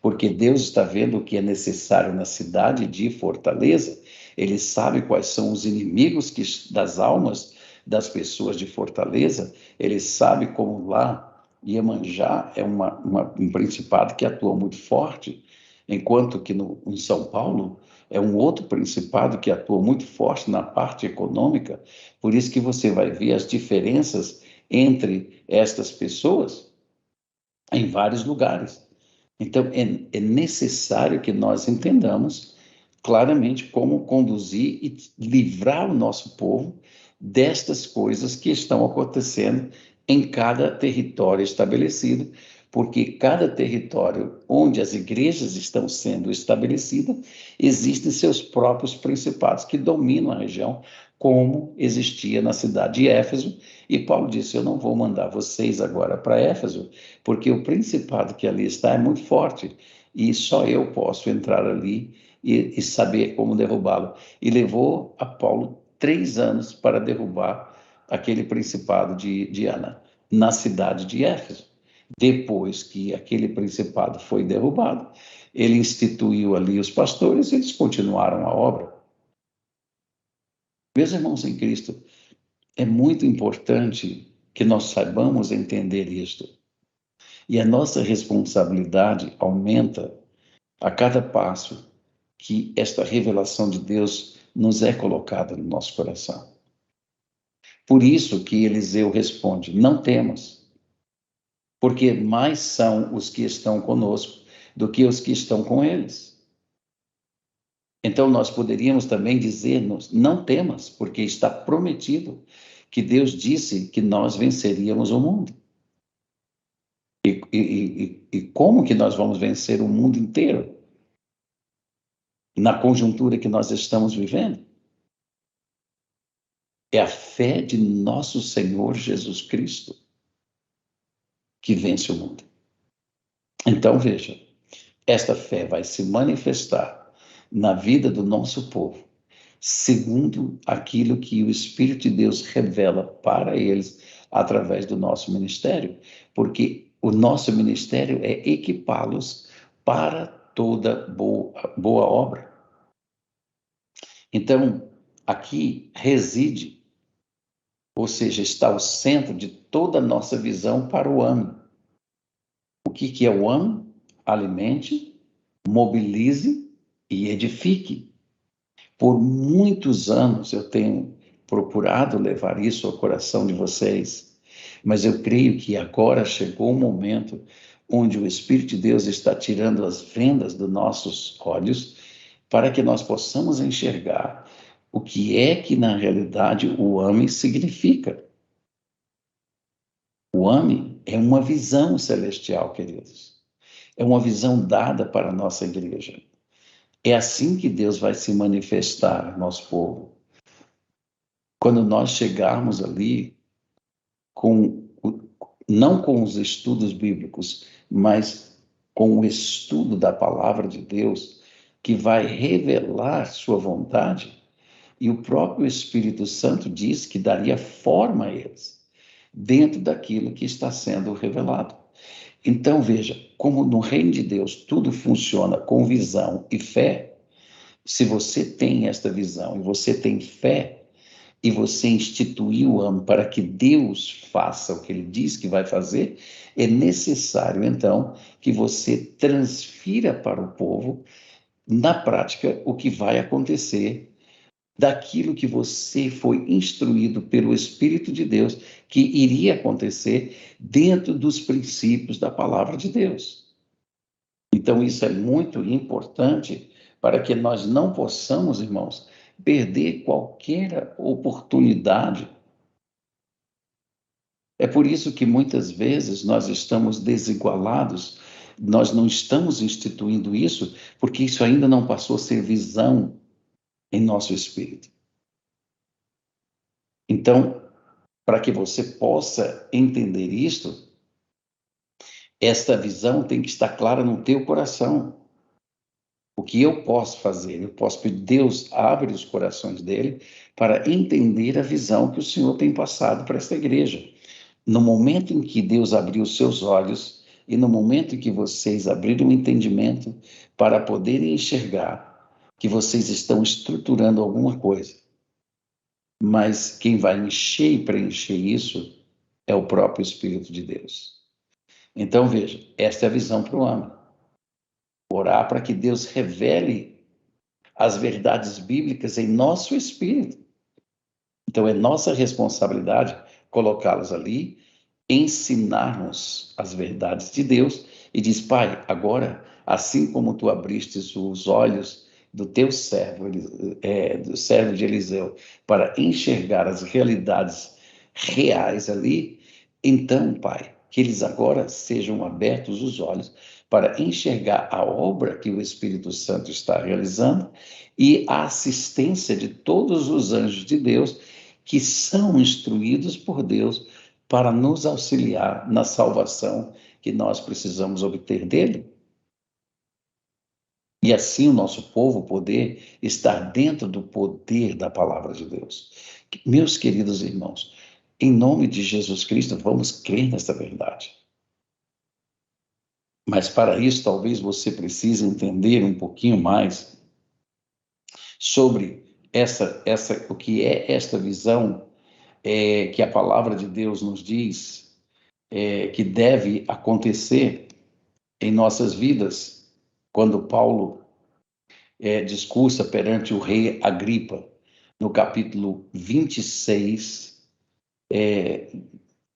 porque Deus está vendo o que é necessário na cidade de Fortaleza. Ele sabe quais são os inimigos das almas das pessoas de Fortaleza. Ele sabe como lá Iemanjá é um principado que atua muito forte, enquanto que em São Paulo é um outro principado que atua muito forte na parte econômica. Por isso que você vai ver as diferenças entre estas pessoas em vários lugares. Então, é necessário que nós entendamos claramente como conduzir e livrar o nosso povo destas coisas que estão acontecendo em cada território estabelecido, porque cada território onde as igrejas estão sendo estabelecidas, existem seus próprios principados que dominam a região, como existia na cidade de Éfeso, e Paulo disse: eu não vou mandar vocês agora para Éfeso, porque o principado que ali está é muito forte, e só eu posso entrar ali e saber como derrubá-lo. E levou a Paulo 3 anos para derrubar aquele principado de Diana, na cidade de Éfeso. Depois que aquele principado foi derrubado, ele instituiu ali os pastores e eles continuaram a obra. Meus irmãos em Cristo, é muito importante que nós saibamos entender isto. E a nossa responsabilidade aumenta a cada passo que esta revelação de Deus nos é colocada no nosso coração. Por isso que Eliseu responde: não temos, porque mais são os que estão conosco do que os que estão com eles. Então nós poderíamos também dizer-nos: não temas, porque está prometido que Deus disse que nós venceríamos o mundo. E como que nós vamos vencer o mundo inteiro na conjuntura que nós estamos vivendo? É a fé de nosso Senhor Jesus Cristo que vence o mundo. Então, veja, esta fé vai se manifestar na vida do nosso povo, segundo aquilo que o Espírito de Deus revela para eles através do nosso ministério, porque o nosso ministério é equipá-los para toda boa obra. Então, aqui reside, ou seja, está o centro de toda a nossa visão para o ano. O que é o ano? Alimente, mobilize e edifique. Por muitos anos eu tenho procurado levar isso ao coração de vocês, mas eu creio que agora chegou o momento onde o Espírito de Deus está tirando as vendas dos nossos olhos para que nós possamos enxergar o que é que, na realidade, o AME significa. O AME é uma visão celestial, queridos. É uma visão dada para a nossa igreja. É assim que Deus vai se manifestar, nosso povo. Quando nós chegarmos ali, não com os estudos bíblicos, mas com o estudo da palavra de Deus, que vai revelar sua vontade, e o próprio Espírito Santo diz que daria forma a eles, dentro daquilo que está sendo revelado. Então, veja, como no reino de Deus tudo funciona com visão e fé, se você tem esta visão e você tem fé, e você instituiu o ano para que Deus faça o que ele diz que vai fazer, é necessário, então, que você transfira para o povo, na prática, o que vai acontecer daquilo que você foi instruído pelo Espírito de Deus que iria acontecer dentro dos princípios da palavra de Deus. Então, isso é muito importante para que nós não possamos, irmãos, perder qualquer oportunidade. É por isso que muitas vezes nós estamos desigualados, nós não estamos instituindo isso, porque isso ainda não passou a ser visão em nosso espírito. Então, para que você possa entender isto, Esta visão tem que estar clara no teu coração. O que eu posso fazer? Eu posso pedir, Deus abre os corações dele para entender a visão que o Senhor tem passado para esta igreja. No momento em que Deus abriu os seus olhos e no momento em que vocês abriram o entendimento para poderem enxergar que vocês estão estruturando alguma coisa, mas quem vai encher e preencher isso é o próprio Espírito de Deus. Então, veja, esta é a visão para o homem. Orar para que Deus revele as verdades bíblicas em nosso espírito. Então, é nossa responsabilidade colocá-las ali, ensinarmos as verdades de Deus e diz, Pai, agora, assim como tu abristes os olhos do teu servo, do servo de Eliseu, para enxergar as realidades reais ali, então, Pai, que eles agora sejam abertos os olhos para enxergar a obra que o Espírito Santo está realizando e a assistência de todos os anjos de Deus que são instruídos por Deus para nos auxiliar na salvação que nós precisamos obter dele. E assim o nosso povo poder estar dentro do poder da palavra de Deus. Meus queridos irmãos, em nome de Jesus Cristo, vamos crer nessa verdade. Mas para isso, talvez você precise entender um pouquinho mais sobre o que é esta visão que a palavra de Deus nos diz que deve acontecer em nossas vidas, quando Paulo discursa perante o rei Agripa, no capítulo 26,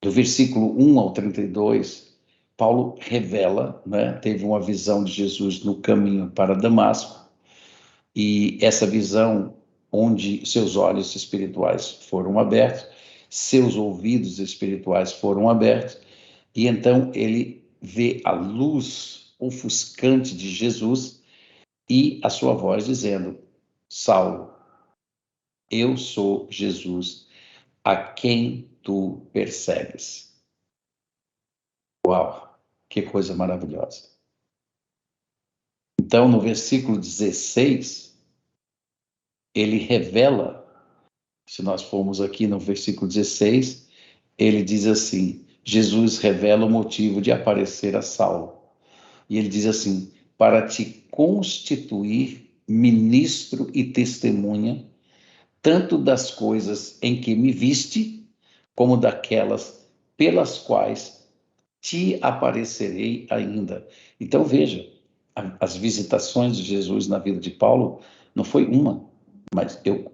do versículo 1 ao 32, Paulo revela, né, teve uma visão de Jesus no caminho para Damasco, e essa visão onde seus olhos espirituais foram abertos, seus ouvidos espirituais foram abertos, e então ele vê a luz ofuscante de Jesus e a sua voz dizendo, Saulo, eu sou Jesus, a quem tu persegues. Uau, que coisa maravilhosa. Então, no versículo 16, ele revela, se nós formos aqui no versículo 16, ele diz assim, Jesus revela o motivo de aparecer a Saulo. E ele diz assim, para te constituir ministro e testemunha, tanto das coisas em que me viste, como daquelas pelas quais te aparecerei ainda. Então veja, as visitações de Jesus na vida de Paulo não foi uma, mas eu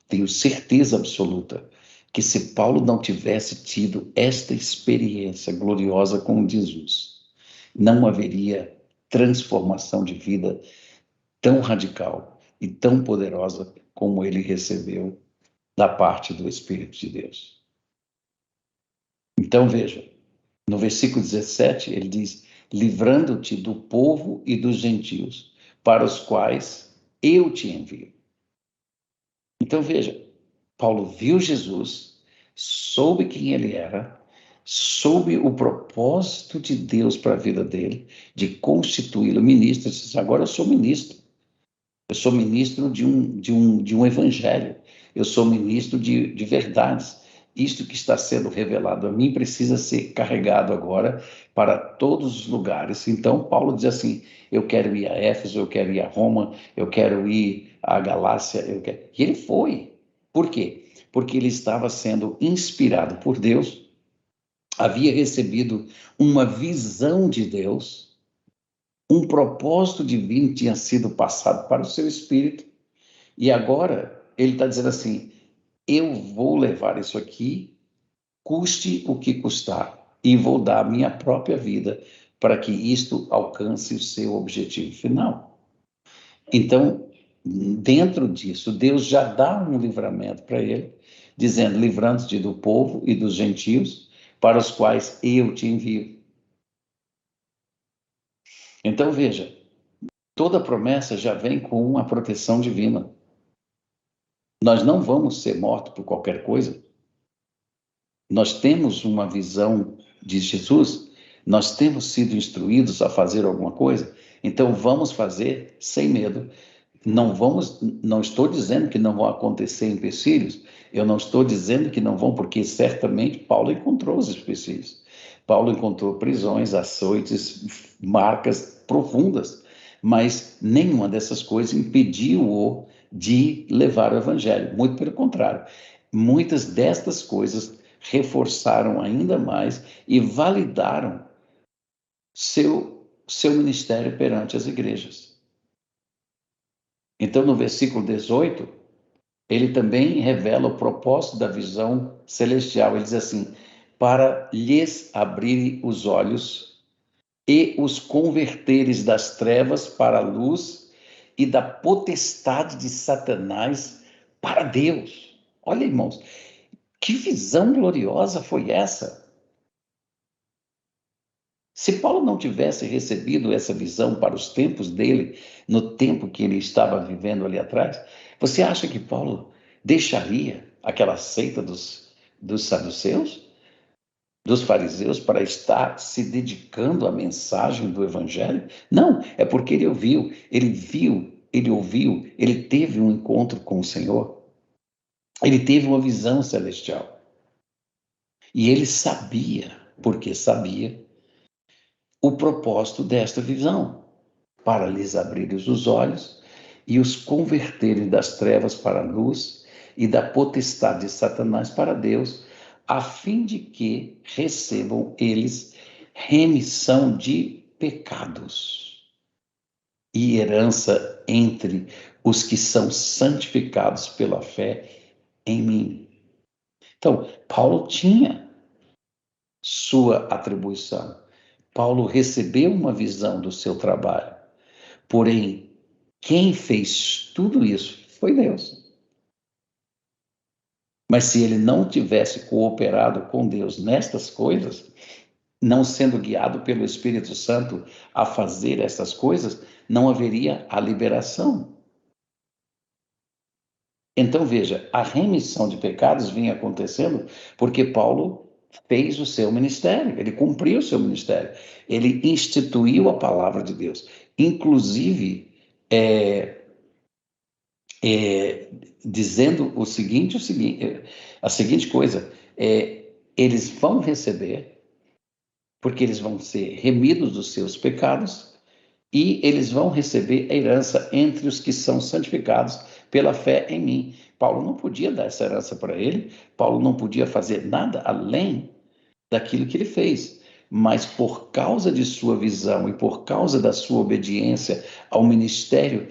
tenho certeza absoluta que se Paulo não tivesse tido esta experiência gloriosa com Jesus, não haveria transformação de vida tão radical e tão poderosa como ele recebeu da parte do Espírito de Deus. Então veja, no versículo 17 ele diz, livrando-te do povo e dos gentios, para os quais eu te envio. Então veja, Paulo viu Jesus, soube quem ele era, soube o propósito de Deus para a vida dele, de constituí-lo ministro, ele disse, agora eu sou ministro. Eu sou ministro de um evangelho. Eu sou ministro de verdades. Isto que está sendo revelado a mim precisa ser carregado agora para todos os lugares. Então, Paulo diz assim, eu quero ir a Éfeso, eu quero ir a Roma, eu quero ir à Galácia. E ele foi. Por quê? Porque ele estava sendo inspirado por Deus, havia recebido uma visão de Deus, um propósito divino tinha sido passado para o seu espírito, e agora ele está dizendo assim, eu vou levar isso aqui, custe o que custar, e vou dar a minha própria vida para que isto alcance o seu objetivo final. Então, dentro disso, Deus já dá um livramento para ele, dizendo, livrando-te do povo e dos gentios, para os quais eu te envio. Então, veja, toda promessa já vem com uma proteção divina. Nós não vamos ser mortos por qualquer coisa. Nós temos uma visão de Jesus Nós temos sido instruídos a fazer alguma coisa, então vamos fazer sem medo. Não estou dizendo que não vão acontecer empecilhos, eu não estou dizendo que não vão, porque certamente Paulo encontrou os empecilhos. Paulo encontrou prisões, açoites, marcas profundas, mas nenhuma dessas coisas impediu-o de levar o evangelho. Muito pelo contrário, muitas destas coisas reforçaram ainda mais e validaram seu ministério perante as igrejas. Então, no versículo 18, ele também revela o propósito da visão celestial. Ele diz assim: para lhes abrir os olhos e os converteres das trevas para a luz e da potestade de Satanás para Deus. Olha, irmãos, que visão gloriosa foi essa? Se Paulo não tivesse recebido essa visão para os tempos dele, no tempo que ele estava vivendo ali atrás, você acha que Paulo deixaria aquela seita dos saduceus, dos fariseus, para estar se dedicando à mensagem do evangelho? Não, é porque ele ouviu, ele ouviu, ele teve um encontro com o Senhor, ele teve uma visão celestial. E ele sabia, porque sabia, o propósito desta visão, para lhes abrir os olhos e os converterem das trevas para a luz e da potestade de Satanás para Deus, a fim de que recebam eles remissão de pecados e herança entre os que são santificados pela fé em mim. Então, Paulo tinha sua atribuição. Paulo recebeu uma visão do seu trabalho. Porém, quem fez tudo isso foi Deus. Mas se ele não tivesse cooperado com Deus nestas coisas, não sendo guiado pelo Espírito Santo a fazer essas coisas, não haveria a liberação. Então, veja, a remissão de pecados vinha acontecendo porque Paulo fez o seu ministério, ele cumpriu o seu ministério, ele instituiu a palavra de Deus. Inclusive, dizendo a seguinte coisa, eles vão receber, porque eles vão ser remidos dos seus pecados, e eles vão receber a herança entre os que são santificados pela fé em mim. Paulo não podia dar essa herança para ele, Paulo não podia fazer nada além daquilo que ele fez. Mas por causa de sua visão e por causa da sua obediência ao ministério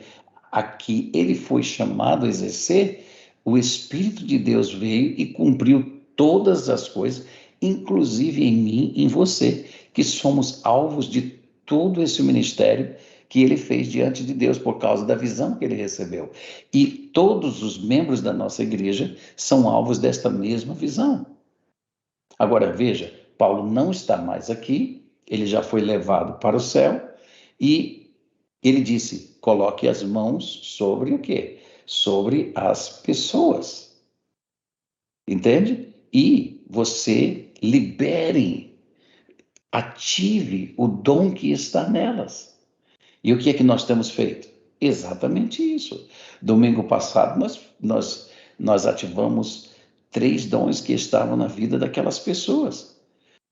a que ele foi chamado a exercer, o Espírito de Deus veio e cumpriu todas as coisas, inclusive em mim, em você, que somos alvos de todo esse ministério que ele fez diante de Deus por causa da visão que ele recebeu. E todos os membros da nossa igreja são alvos desta mesma visão. Agora, veja, Paulo não está mais aqui, ele já foi levado para o céu e ele disse: coloque as mãos sobre o quê? Sobre as pessoas. Entende? E você libere, ative o dom que está nelas. E o que é que nós temos feito? Exatamente isso. Domingo passado nós ativamos 3 dons que estavam na vida daquelas pessoas.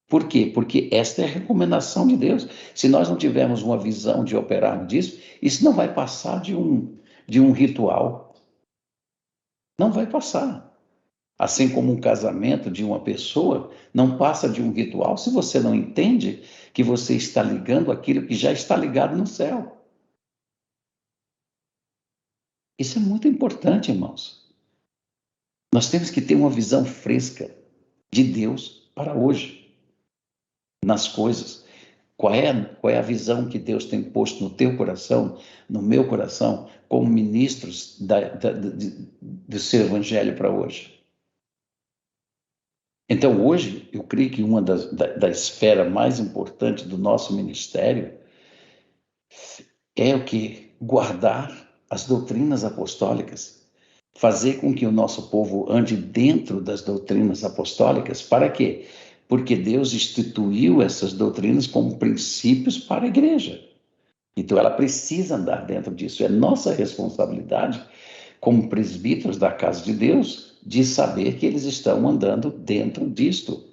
Por quê? Porque esta é a recomendação de Deus. Se nós não tivermos uma visão de operarmos disso, isso não vai passar de um ritual. Não vai passar. Assim como um casamento de uma pessoa não passa de um ritual se você não entende que você está ligando aquilo que já está ligado no céu. Isso é muito importante, irmãos. Nós temos que ter uma visão fresca de Deus para hoje, nas coisas. Qual é a visão que Deus tem posto no teu coração, no meu coração, como ministros do seu evangelho para hoje? Então, hoje, eu creio que uma da esfera mais importante do nosso ministério é o que? Guardar as doutrinas apostólicas, fazer com que o nosso povo ande dentro das doutrinas apostólicas, para quê? porque Deus instituiu essas doutrinas como princípios para a igreja. Então ela precisa andar dentro disso. É nossa responsabilidade, como presbíteros da casa de Deus, de saber que eles estão andando dentro disto.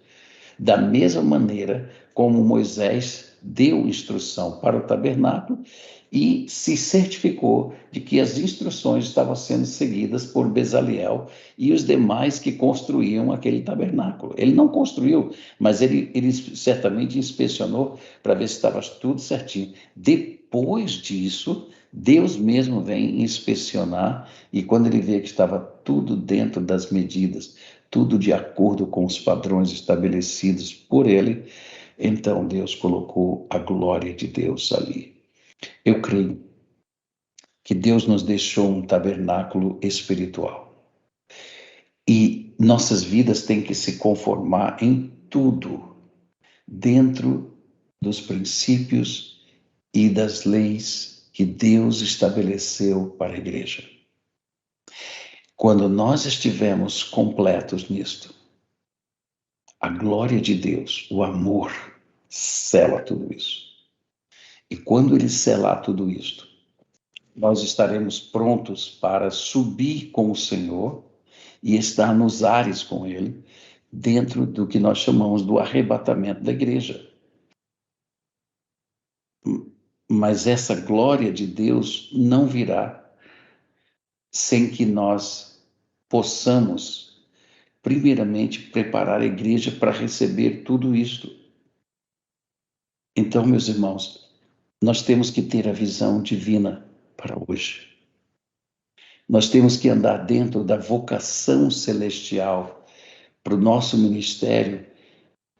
Da mesma maneira como Moisés deu instrução para o tabernáculo e se certificou de que as instruções estavam sendo seguidas por Bezaliel e os demais que construíam aquele tabernáculo. Ele não construiu, mas ele certamente inspecionou para ver se estava tudo certinho. Depois disso, Deus mesmo vem inspecionar e quando ele vê que estava tudo dentro das medidas, tudo de acordo com os padrões estabelecidos por ele, então Deus colocou a glória de Deus ali. Eu creio que Deus nos deixou um tabernáculo espiritual. E nossas vidas têm que se conformar em tudo dentro dos princípios e das leis que Deus estabeleceu para a igreja. Quando nós estivermos completos nisto, a glória de Deus, o amor, sela tudo isso. E quando ele selar tudo isto, nós estaremos prontos para subir com o Senhor e estar nos ares com ele, dentro do que nós chamamos do arrebatamento da igreja. Mas essa glória de Deus não virá sem que nós possamos, primeiramente, preparar a igreja para receber tudo isto. Então, meus irmãos, nós temos que ter a visão divina para hoje. Nós temos que andar dentro da vocação celestial para o nosso ministério,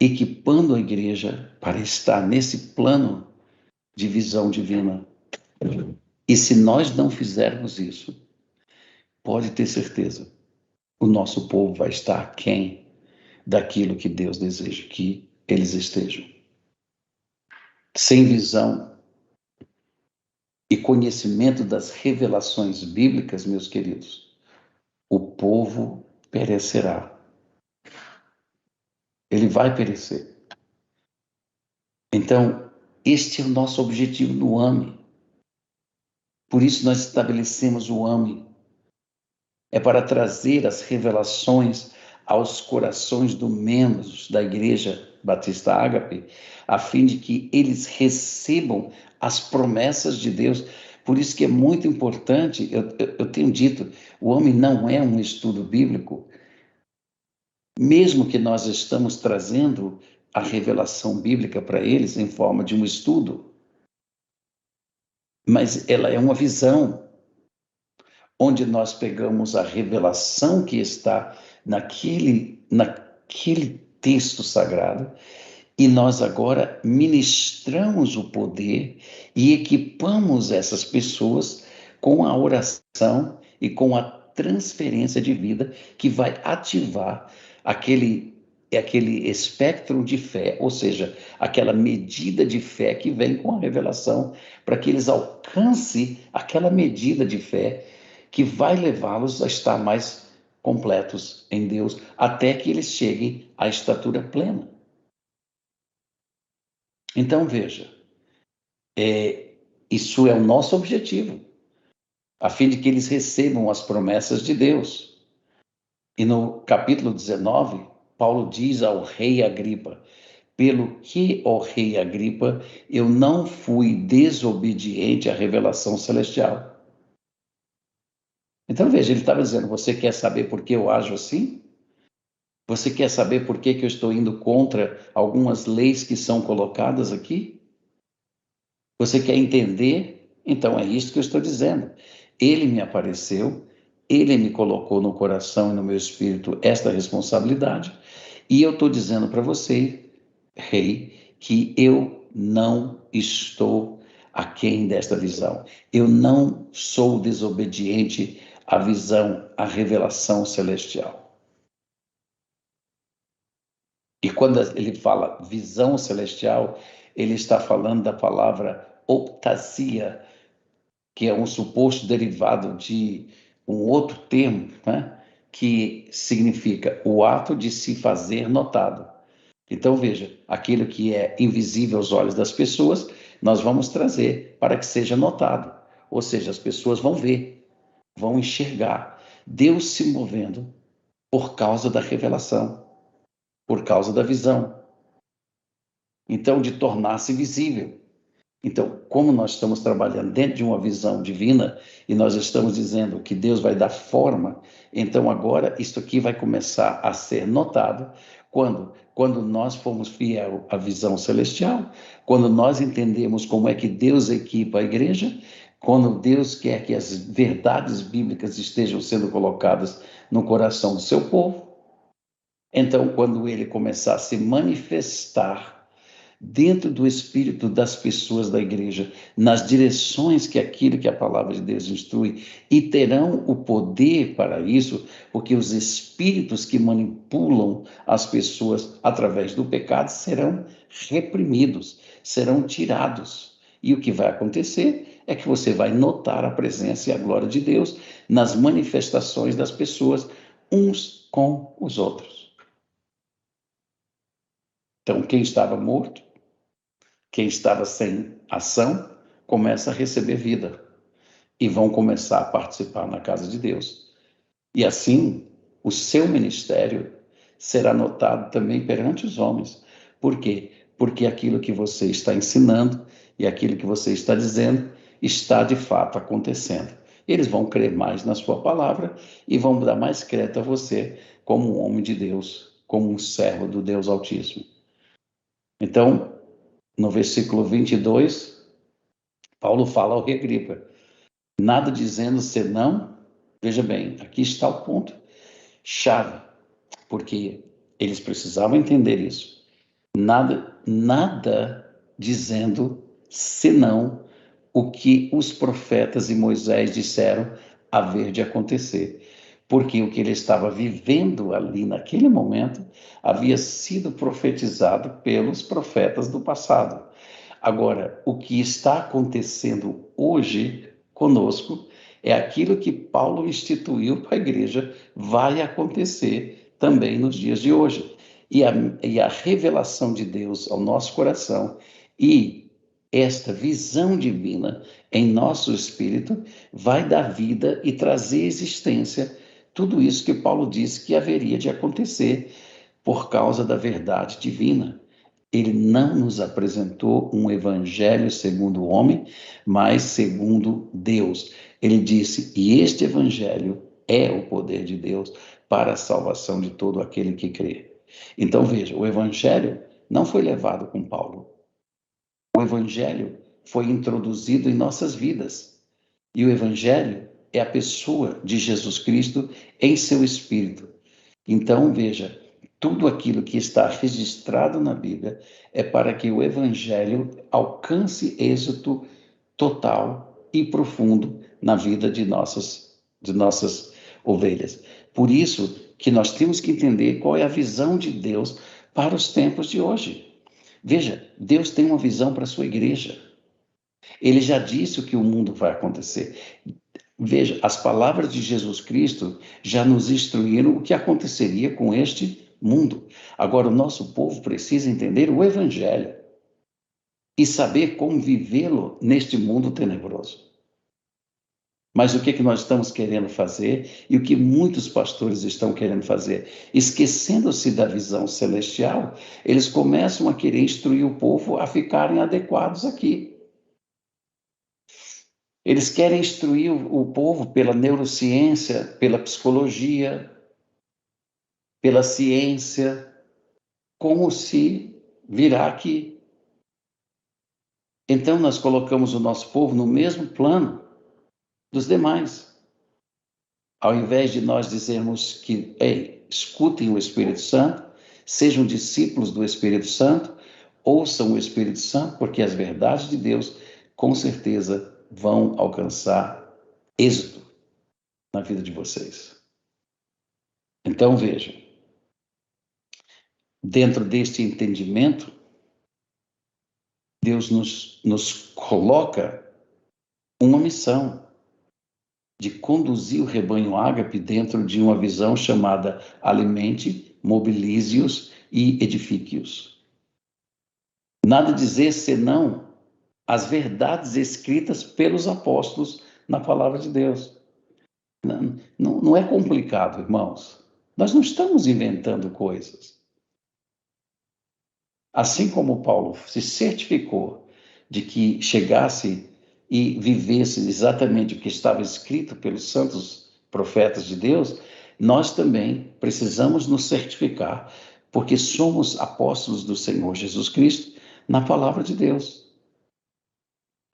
equipando a igreja para estar nesse plano de visão divina. E se nós não fizermos isso, pode ter certeza, o nosso povo vai estar aquém daquilo que Deus deseja que eles estejam. Sem visão e conhecimento das revelações bíblicas, meus queridos, o povo perecerá. Ele vai perecer. Então, este é o nosso objetivo no AME. Por isso nós estabelecemos o AME. É para trazer as revelações aos corações dos membros da Igreja Batista Ágape, a fim de que eles recebam as promessas de Deus. Por isso que é muito importante, eu tenho dito, o homem não é um estudo bíblico, mesmo que nós estamos trazendo a revelação bíblica para eles em forma de um estudo, mas ela é uma visão, onde nós pegamos a revelação que está naquele texto sagrado e nós agora ministramos o poder e equipamos essas pessoas com a oração e com a transferência de vida que vai ativar aquele espectro de fé, ou seja, aquela medida de fé que vem com a revelação, para que eles alcancem aquela medida de fé que vai levá-los a estar mais completos em Deus, até que eles cheguem à estatura plena. Então, veja, isso é o nosso objetivo, a fim de que eles recebam as promessas de Deus. E no capítulo 19, Paulo diz ao rei Agripa: pelo que, ó rei Agripa, eu não fui desobediente à revelação celestial. Então, veja, ele estava dizendo: você quer saber por que eu ajo assim? Você quer saber por que eu estou indo contra algumas leis que são colocadas aqui? Você quer entender? Então é isso que eu estou dizendo. Ele me apareceu, ele me colocou no coração e no meu espírito esta responsabilidade, e eu estou dizendo para você, rei, que eu não estou aquém desta visão. Eu não sou desobediente à visão, à revelação celestial. E quando ele fala visão celestial, ele está falando da palavra optasia, que é um suposto derivado de um outro termo, né? Que significa o ato de se fazer notado. Então, veja, aquilo que é invisível aos olhos das pessoas, nós vamos trazer para que seja notado. Ou seja, as pessoas vão ver, vão enxergar Deus se movendo por causa da revelação, por causa da visão. Então, de tornar-se visível. Então, como nós estamos trabalhando dentro de uma visão divina e nós estamos dizendo que Deus vai dar forma, então agora isso aqui vai começar a ser notado quando nós formos fiel à visão celestial, quando nós entendemos como é que Deus equipa a igreja, quando Deus quer que as verdades bíblicas estejam sendo colocadas no coração do seu povo. Então, quando ele começar a se manifestar dentro do espírito das pessoas da igreja, nas direções que aquilo que a palavra de Deus instrui, e terão o poder para isso, porque os espíritos que manipulam as pessoas através do pecado serão reprimidos, serão tirados. E o que vai acontecer é que você vai notar a presença e a glória de Deus nas manifestações das pessoas, uns com os outros. Então, quem estava morto, quem estava sem ação, começa a receber vida e vão começar a participar na casa de Deus. E assim, o seu ministério será notado também perante os homens. Por quê? Porque aquilo que você está ensinando e aquilo que você está dizendo está de fato acontecendo. Eles vão crer mais na sua palavra e vão dar mais crédito a você como um homem de Deus, como um servo do Deus Altíssimo. Então, no versículo 22, Paulo fala ao rei Agripa, nada dizendo senão, veja bem, aqui está o ponto chave, porque eles precisavam entender isso. Nada dizendo senão o que os profetas e Moisés disseram haver de acontecer. Porque o que ele estava vivendo ali naquele momento havia sido profetizado pelos profetas do passado. Agora, o que está acontecendo hoje conosco é aquilo que Paulo instituiu para a igreja, vai acontecer também nos dias de hoje. E a revelação de Deus ao nosso coração e esta visão divina em nosso espírito vai dar vida e trazer existência tudo isso que Paulo disse que haveria de acontecer por causa da verdade divina. Ele não nos apresentou um evangelho segundo o homem, mas segundo Deus. Ele disse, e este evangelho é o poder de Deus para a salvação de todo aquele que crê. Então veja, o evangelho não foi levado com Paulo. O evangelho foi introduzido em nossas vidas. E o evangelho é a pessoa de Jesus Cristo em seu espírito. Então veja, tudo aquilo que está registrado na Bíblia é para que o Evangelho alcance êxito total e profundo na vida de nossas ovelhas. Por isso que nós temos que entender qual é a visão de Deus para os tempos de hoje. Veja, Deus tem uma visão para a sua igreja. Ele já disse o que o mundo vai acontecer. Veja, as palavras de Jesus Cristo já nos instruíram o que aconteceria com este mundo. Agora, o nosso povo precisa entender o Evangelho e saber como vivê-lo neste mundo tenebroso. Mas o que é que nós estamos querendo fazer e o que muitos pastores estão querendo fazer? Esquecendo-se da visão celestial, eles começam a querer instruir o povo a ficarem adequados aqui. Eles querem instruir o povo pela neurociência, pela psicologia, pela ciência, como se virá aqui. Então nós colocamos o nosso povo no mesmo plano dos demais. Ao invés de nós dizermos que, ei, escutem o Espírito Santo, sejam discípulos do Espírito Santo, ouçam o Espírito Santo, porque as verdades de Deus, com certeza, vão alcançar êxito na vida de vocês. Então vejam, dentro deste entendimento, Deus nos coloca uma missão de conduzir o rebanho ágape dentro de uma visão chamada alimente, mobilize-os, e edifique-os. Nada dizer senão as verdades escritas pelos apóstolos na palavra de Deus. Não é complicado, irmãos. Nós não estamos inventando coisas. Assim como Paulo se certificou de que chegasse e vivesse exatamente o que estava escrito pelos santos profetas de Deus, nós também precisamos nos certificar, porque somos apóstolos do Senhor Jesus Cristo na palavra de Deus.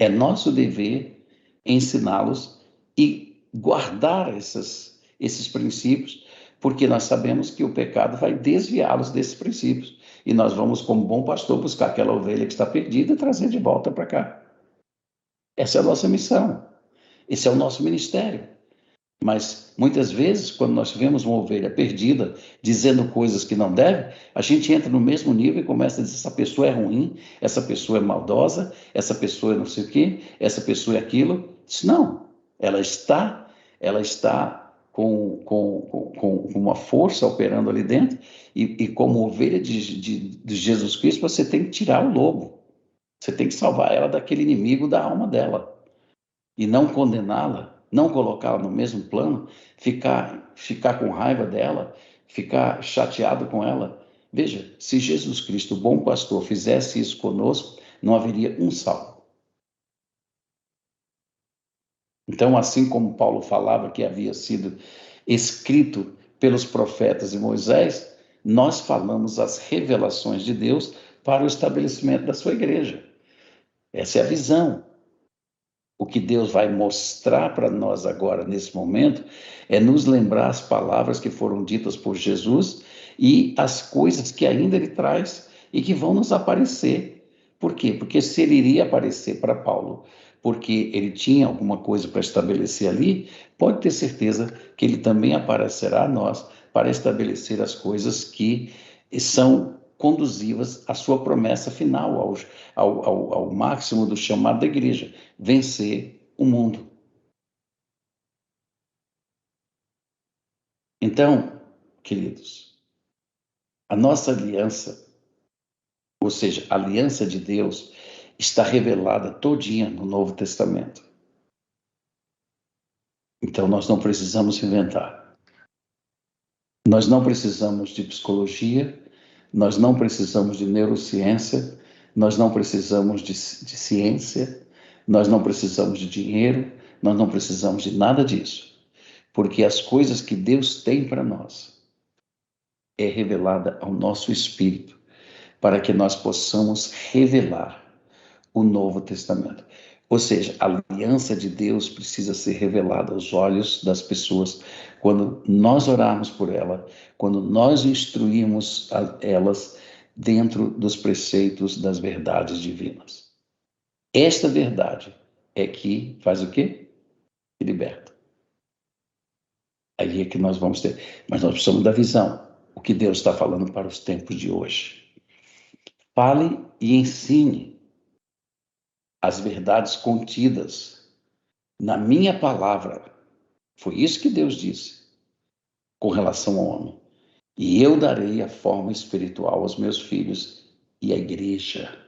É nosso dever ensiná-los e guardar esses princípios, porque nós sabemos que o pecado vai desviá-los desses princípios. E nós vamos, como bom pastor, buscar aquela ovelha que está perdida e trazer de volta para cá. Essa é a nossa missão. Esse é o nosso ministério. Mas, muitas vezes, quando nós vemos uma ovelha perdida, dizendo coisas que não deve, a gente entra no mesmo nível e começa a dizer, essa pessoa é ruim, essa pessoa é maldosa, essa pessoa é não sei o quê, essa pessoa é aquilo. Não, ela está com uma força operando ali dentro, e como ovelha de Jesus Cristo, você tem que tirar o lobo. Você tem que salvar ela daquele inimigo da alma dela. E não condená-la, não colocá-la no mesmo plano, ficar com raiva dela, ficar chateado com ela. Veja, se Jesus Cristo, o bom pastor, fizesse isso conosco, não haveria um salvo. Então, assim como Paulo falava que havia sido escrito pelos profetas e Moisés, nós falamos as revelações de Deus para o estabelecimento da sua igreja. Essa é a visão. O que Deus vai mostrar para nós agora, nesse momento, é nos lembrar as palavras que foram ditas por Jesus e as coisas que ainda Ele traz e que vão nos aparecer. Por quê? Porque se Ele iria aparecer para Paulo, porque ele tinha alguma coisa para estabelecer ali, pode ter certeza que Ele também aparecerá a nós para estabelecer as coisas que são conduzivas à sua promessa final, ao máximo do chamado da igreja, vencer o mundo. Então, queridos, a nossa aliança, ou seja, a aliança de Deus, está revelada todinha no Novo Testamento. Então, nós não precisamos inventar. Nós não precisamos de psicologia, nós não precisamos de neurociência, nós não precisamos de ciência, nós não precisamos de dinheiro, nós não precisamos de nada disso. Porque as coisas que Deus tem para nós é revelada ao nosso espírito, para que nós possamos revelar o Novo Testamento. Ou seja, a aliança de Deus precisa ser revelada aos olhos das pessoas quando nós orarmos por ela, quando nós instruirmos elas dentro dos preceitos das verdades divinas. Esta verdade é que faz o quê? Que liberta. Aí é que nós vamos ter. Mas nós precisamos da visão. O que Deus está falando para os tempos de hoje. Fale e ensine as verdades contidas na minha palavra. Foi isso que Deus disse com relação ao homem. E eu darei a forma espiritual aos meus filhos e à igreja.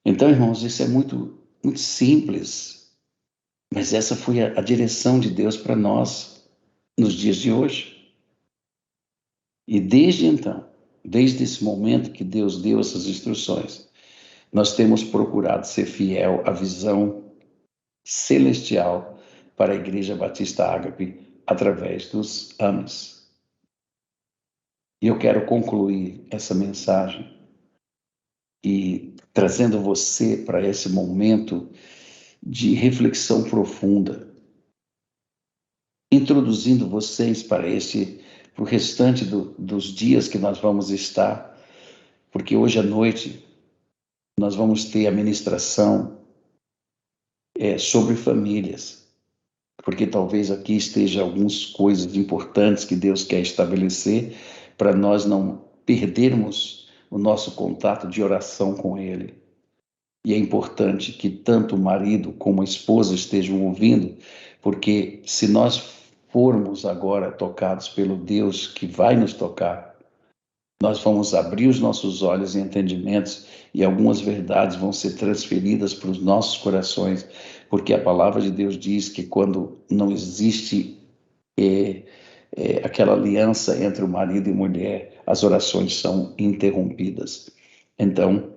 Então, irmãos, isso é muito, muito simples. Mas essa foi a direção de Deus para nós nos dias de hoje. E desde então, desde esse momento que Deus deu essas instruções, nós temos procurado ser fiel à visão celestial para a Igreja Batista Ágape através dos anos. E eu quero concluir essa mensagem e trazendo você para esse momento de reflexão profunda, introduzindo vocês para o restante dos dias que nós vamos estar, porque hoje à noite nós vamos ter a ministração sobre famílias, porque talvez aqui esteja algumas coisas importantes que Deus quer estabelecer para nós não perdermos o nosso contato de oração com Ele. E é importante que tanto o marido como a esposa estejam ouvindo, porque se nós formos agora tocados pelo Deus que vai nos tocar, nós vamos abrir os nossos olhos e entendimentos e algumas verdades vão ser transferidas para os nossos corações, porque a palavra de Deus diz que quando não existe aquela aliança entre o marido e mulher, as orações são interrompidas. Então,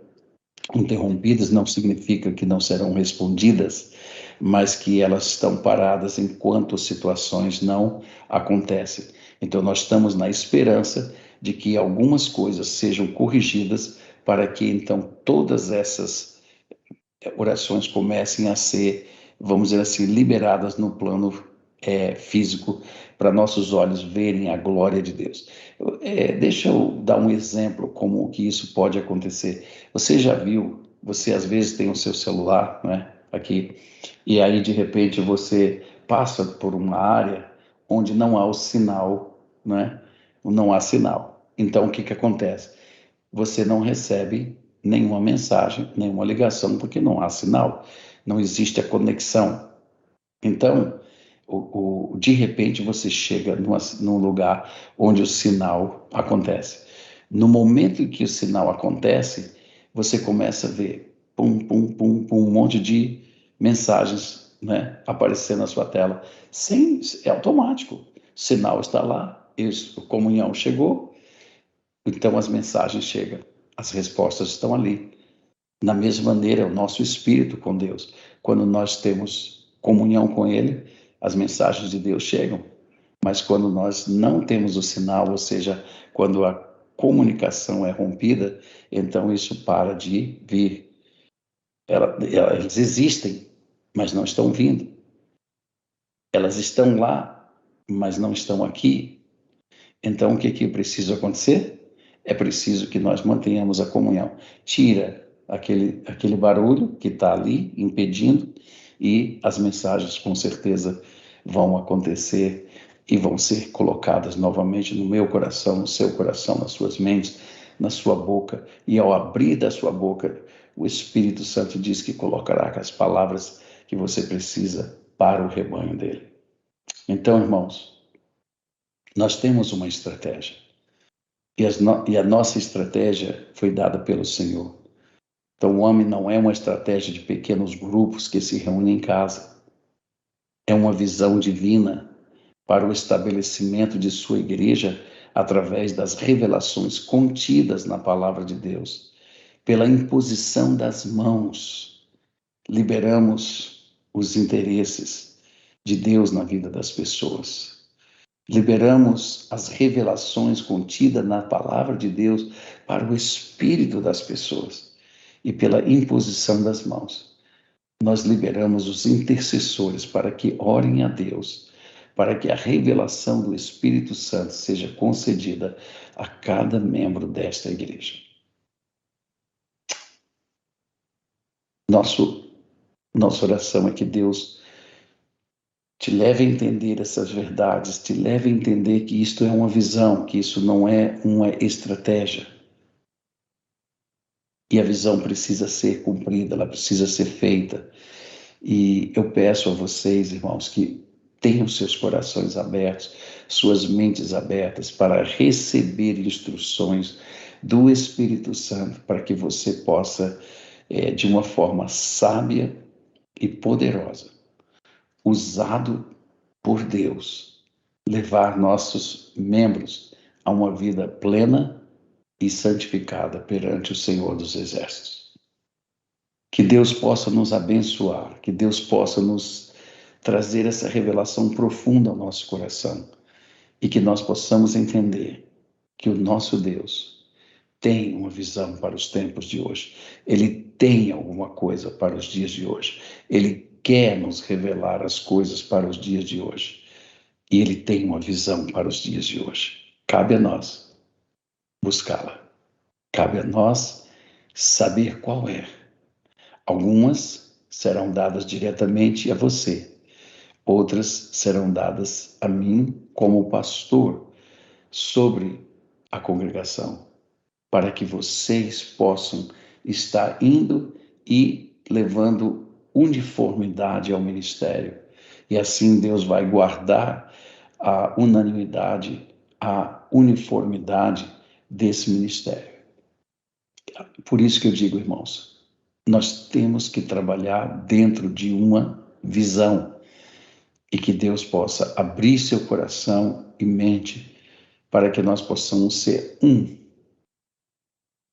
interrompidas não significa que não serão respondidas, mas que elas estão paradas enquanto situações não acontecem. Então, nós estamos na esperança de que algumas coisas sejam corrigidas para que, então, todas essas orações comecem a ser, vamos dizer assim, liberadas no plano físico, para nossos olhos verem a glória de Deus. Deixa eu dar um exemplo como que isso pode acontecer. Você já viu, você às vezes tem o seu celular, né, aqui, e aí de repente você passa por uma área onde não há o sinal, né, não há sinal. Então o que acontece? Você não recebe nenhuma mensagem, nenhuma ligação, porque não há sinal, não existe a conexão. Então, de repente você chega num lugar onde o sinal acontece. No momento em que o sinal acontece, você começa a ver pum, pum, pum, pum, um monte de mensagens, né, aparecendo na sua tela. É automático. O sinal está lá, a comunhão chegou, então as mensagens chegam, as respostas estão ali. Da mesma maneira, é o nosso espírito com Deus. Quando nós temos comunhão com Ele, as mensagens de Deus chegam. Mas quando nós não temos o sinal, ou seja, quando a comunicação é rompida, então isso para de vir. Elas existem, mas não estão vindo. Elas estão lá, mas não estão aqui. Então, o que precisa acontecer? É preciso que nós mantenhamos a comunhão. Tira aquele barulho que está ali, impedindo, e as mensagens, com certeza, vão acontecer e vão ser colocadas novamente no meu coração, no seu coração, nas suas mentes, na sua boca. E ao abrir da sua boca, o Espírito Santo diz que colocará as palavras que você precisa para o rebanho dele. Então, irmãos, nós temos uma estratégia. E a nossa estratégia foi dada pelo Senhor. Então, o homem não é uma estratégia de pequenos grupos que se reúnem em casa. É uma visão divina para o estabelecimento de sua igreja através das revelações contidas na palavra de Deus. Pela imposição das mãos, liberamos os interesses de Deus na vida das pessoas. Liberamos as revelações contidas na palavra de Deus para o espírito das pessoas. E pela imposição das mãos, nós liberamos os intercessores para que orem a Deus, para que a revelação do Espírito Santo seja concedida a cada membro desta igreja. Nossa oração é que Deus te leve a entender essas verdades, te leve a entender que isto é uma visão, que isso não é uma estratégia. E a visão precisa ser cumprida, ela precisa ser feita. E eu peço a vocês, irmãos, que tenham seus corações abertos, suas mentes abertas para receber instruções do Espírito Santo, para que você possa, de uma forma sábia e poderosa, usado por Deus, levar nossos membros a uma vida plena e santificada perante o Senhor dos Exércitos. Que Deus possa nos abençoar, que Deus possa nos trazer essa revelação profunda ao nosso coração e que nós possamos entender que o nosso Deus tem uma visão para os tempos de hoje. Ele tem alguma coisa para os dias de hoje. Ele quer nos revelar as coisas para os dias de hoje. E Ele tem uma visão para os dias de hoje. Cabe a nós buscá-la. Cabe a nós saber qual é. Algumas serão dadas diretamente a você. Outras serão dadas a mim como pastor sobre a congregação, para que vocês possam estar indo e levando uniformidade ao ministério. E assim Deus vai guardar a unanimidade, a uniformidade desse ministério. Por isso que eu digo, irmãos, nós temos que trabalhar dentro de uma visão e que Deus possa abrir seu coração e mente para que nós possamos ser um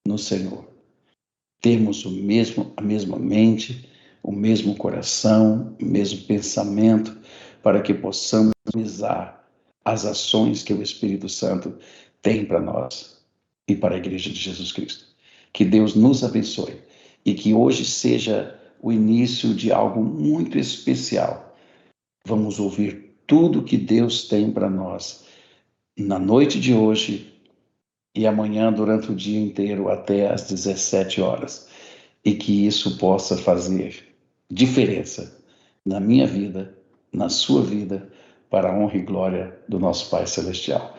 no Senhor. Termos a mesma mente, o mesmo coração, o mesmo pensamento, para que possamos realizar as ações que o Espírito Santo tem para nós e para a Igreja de Jesus Cristo. Que Deus nos abençoe e que hoje seja o início de algo muito especial. Vamos ouvir tudo que Deus tem para nós na noite de hoje e amanhã durante o dia inteiro até às 17 horas. E que isso possa fazer diferença na minha vida, na sua vida, para a honra e glória do nosso Pai Celestial.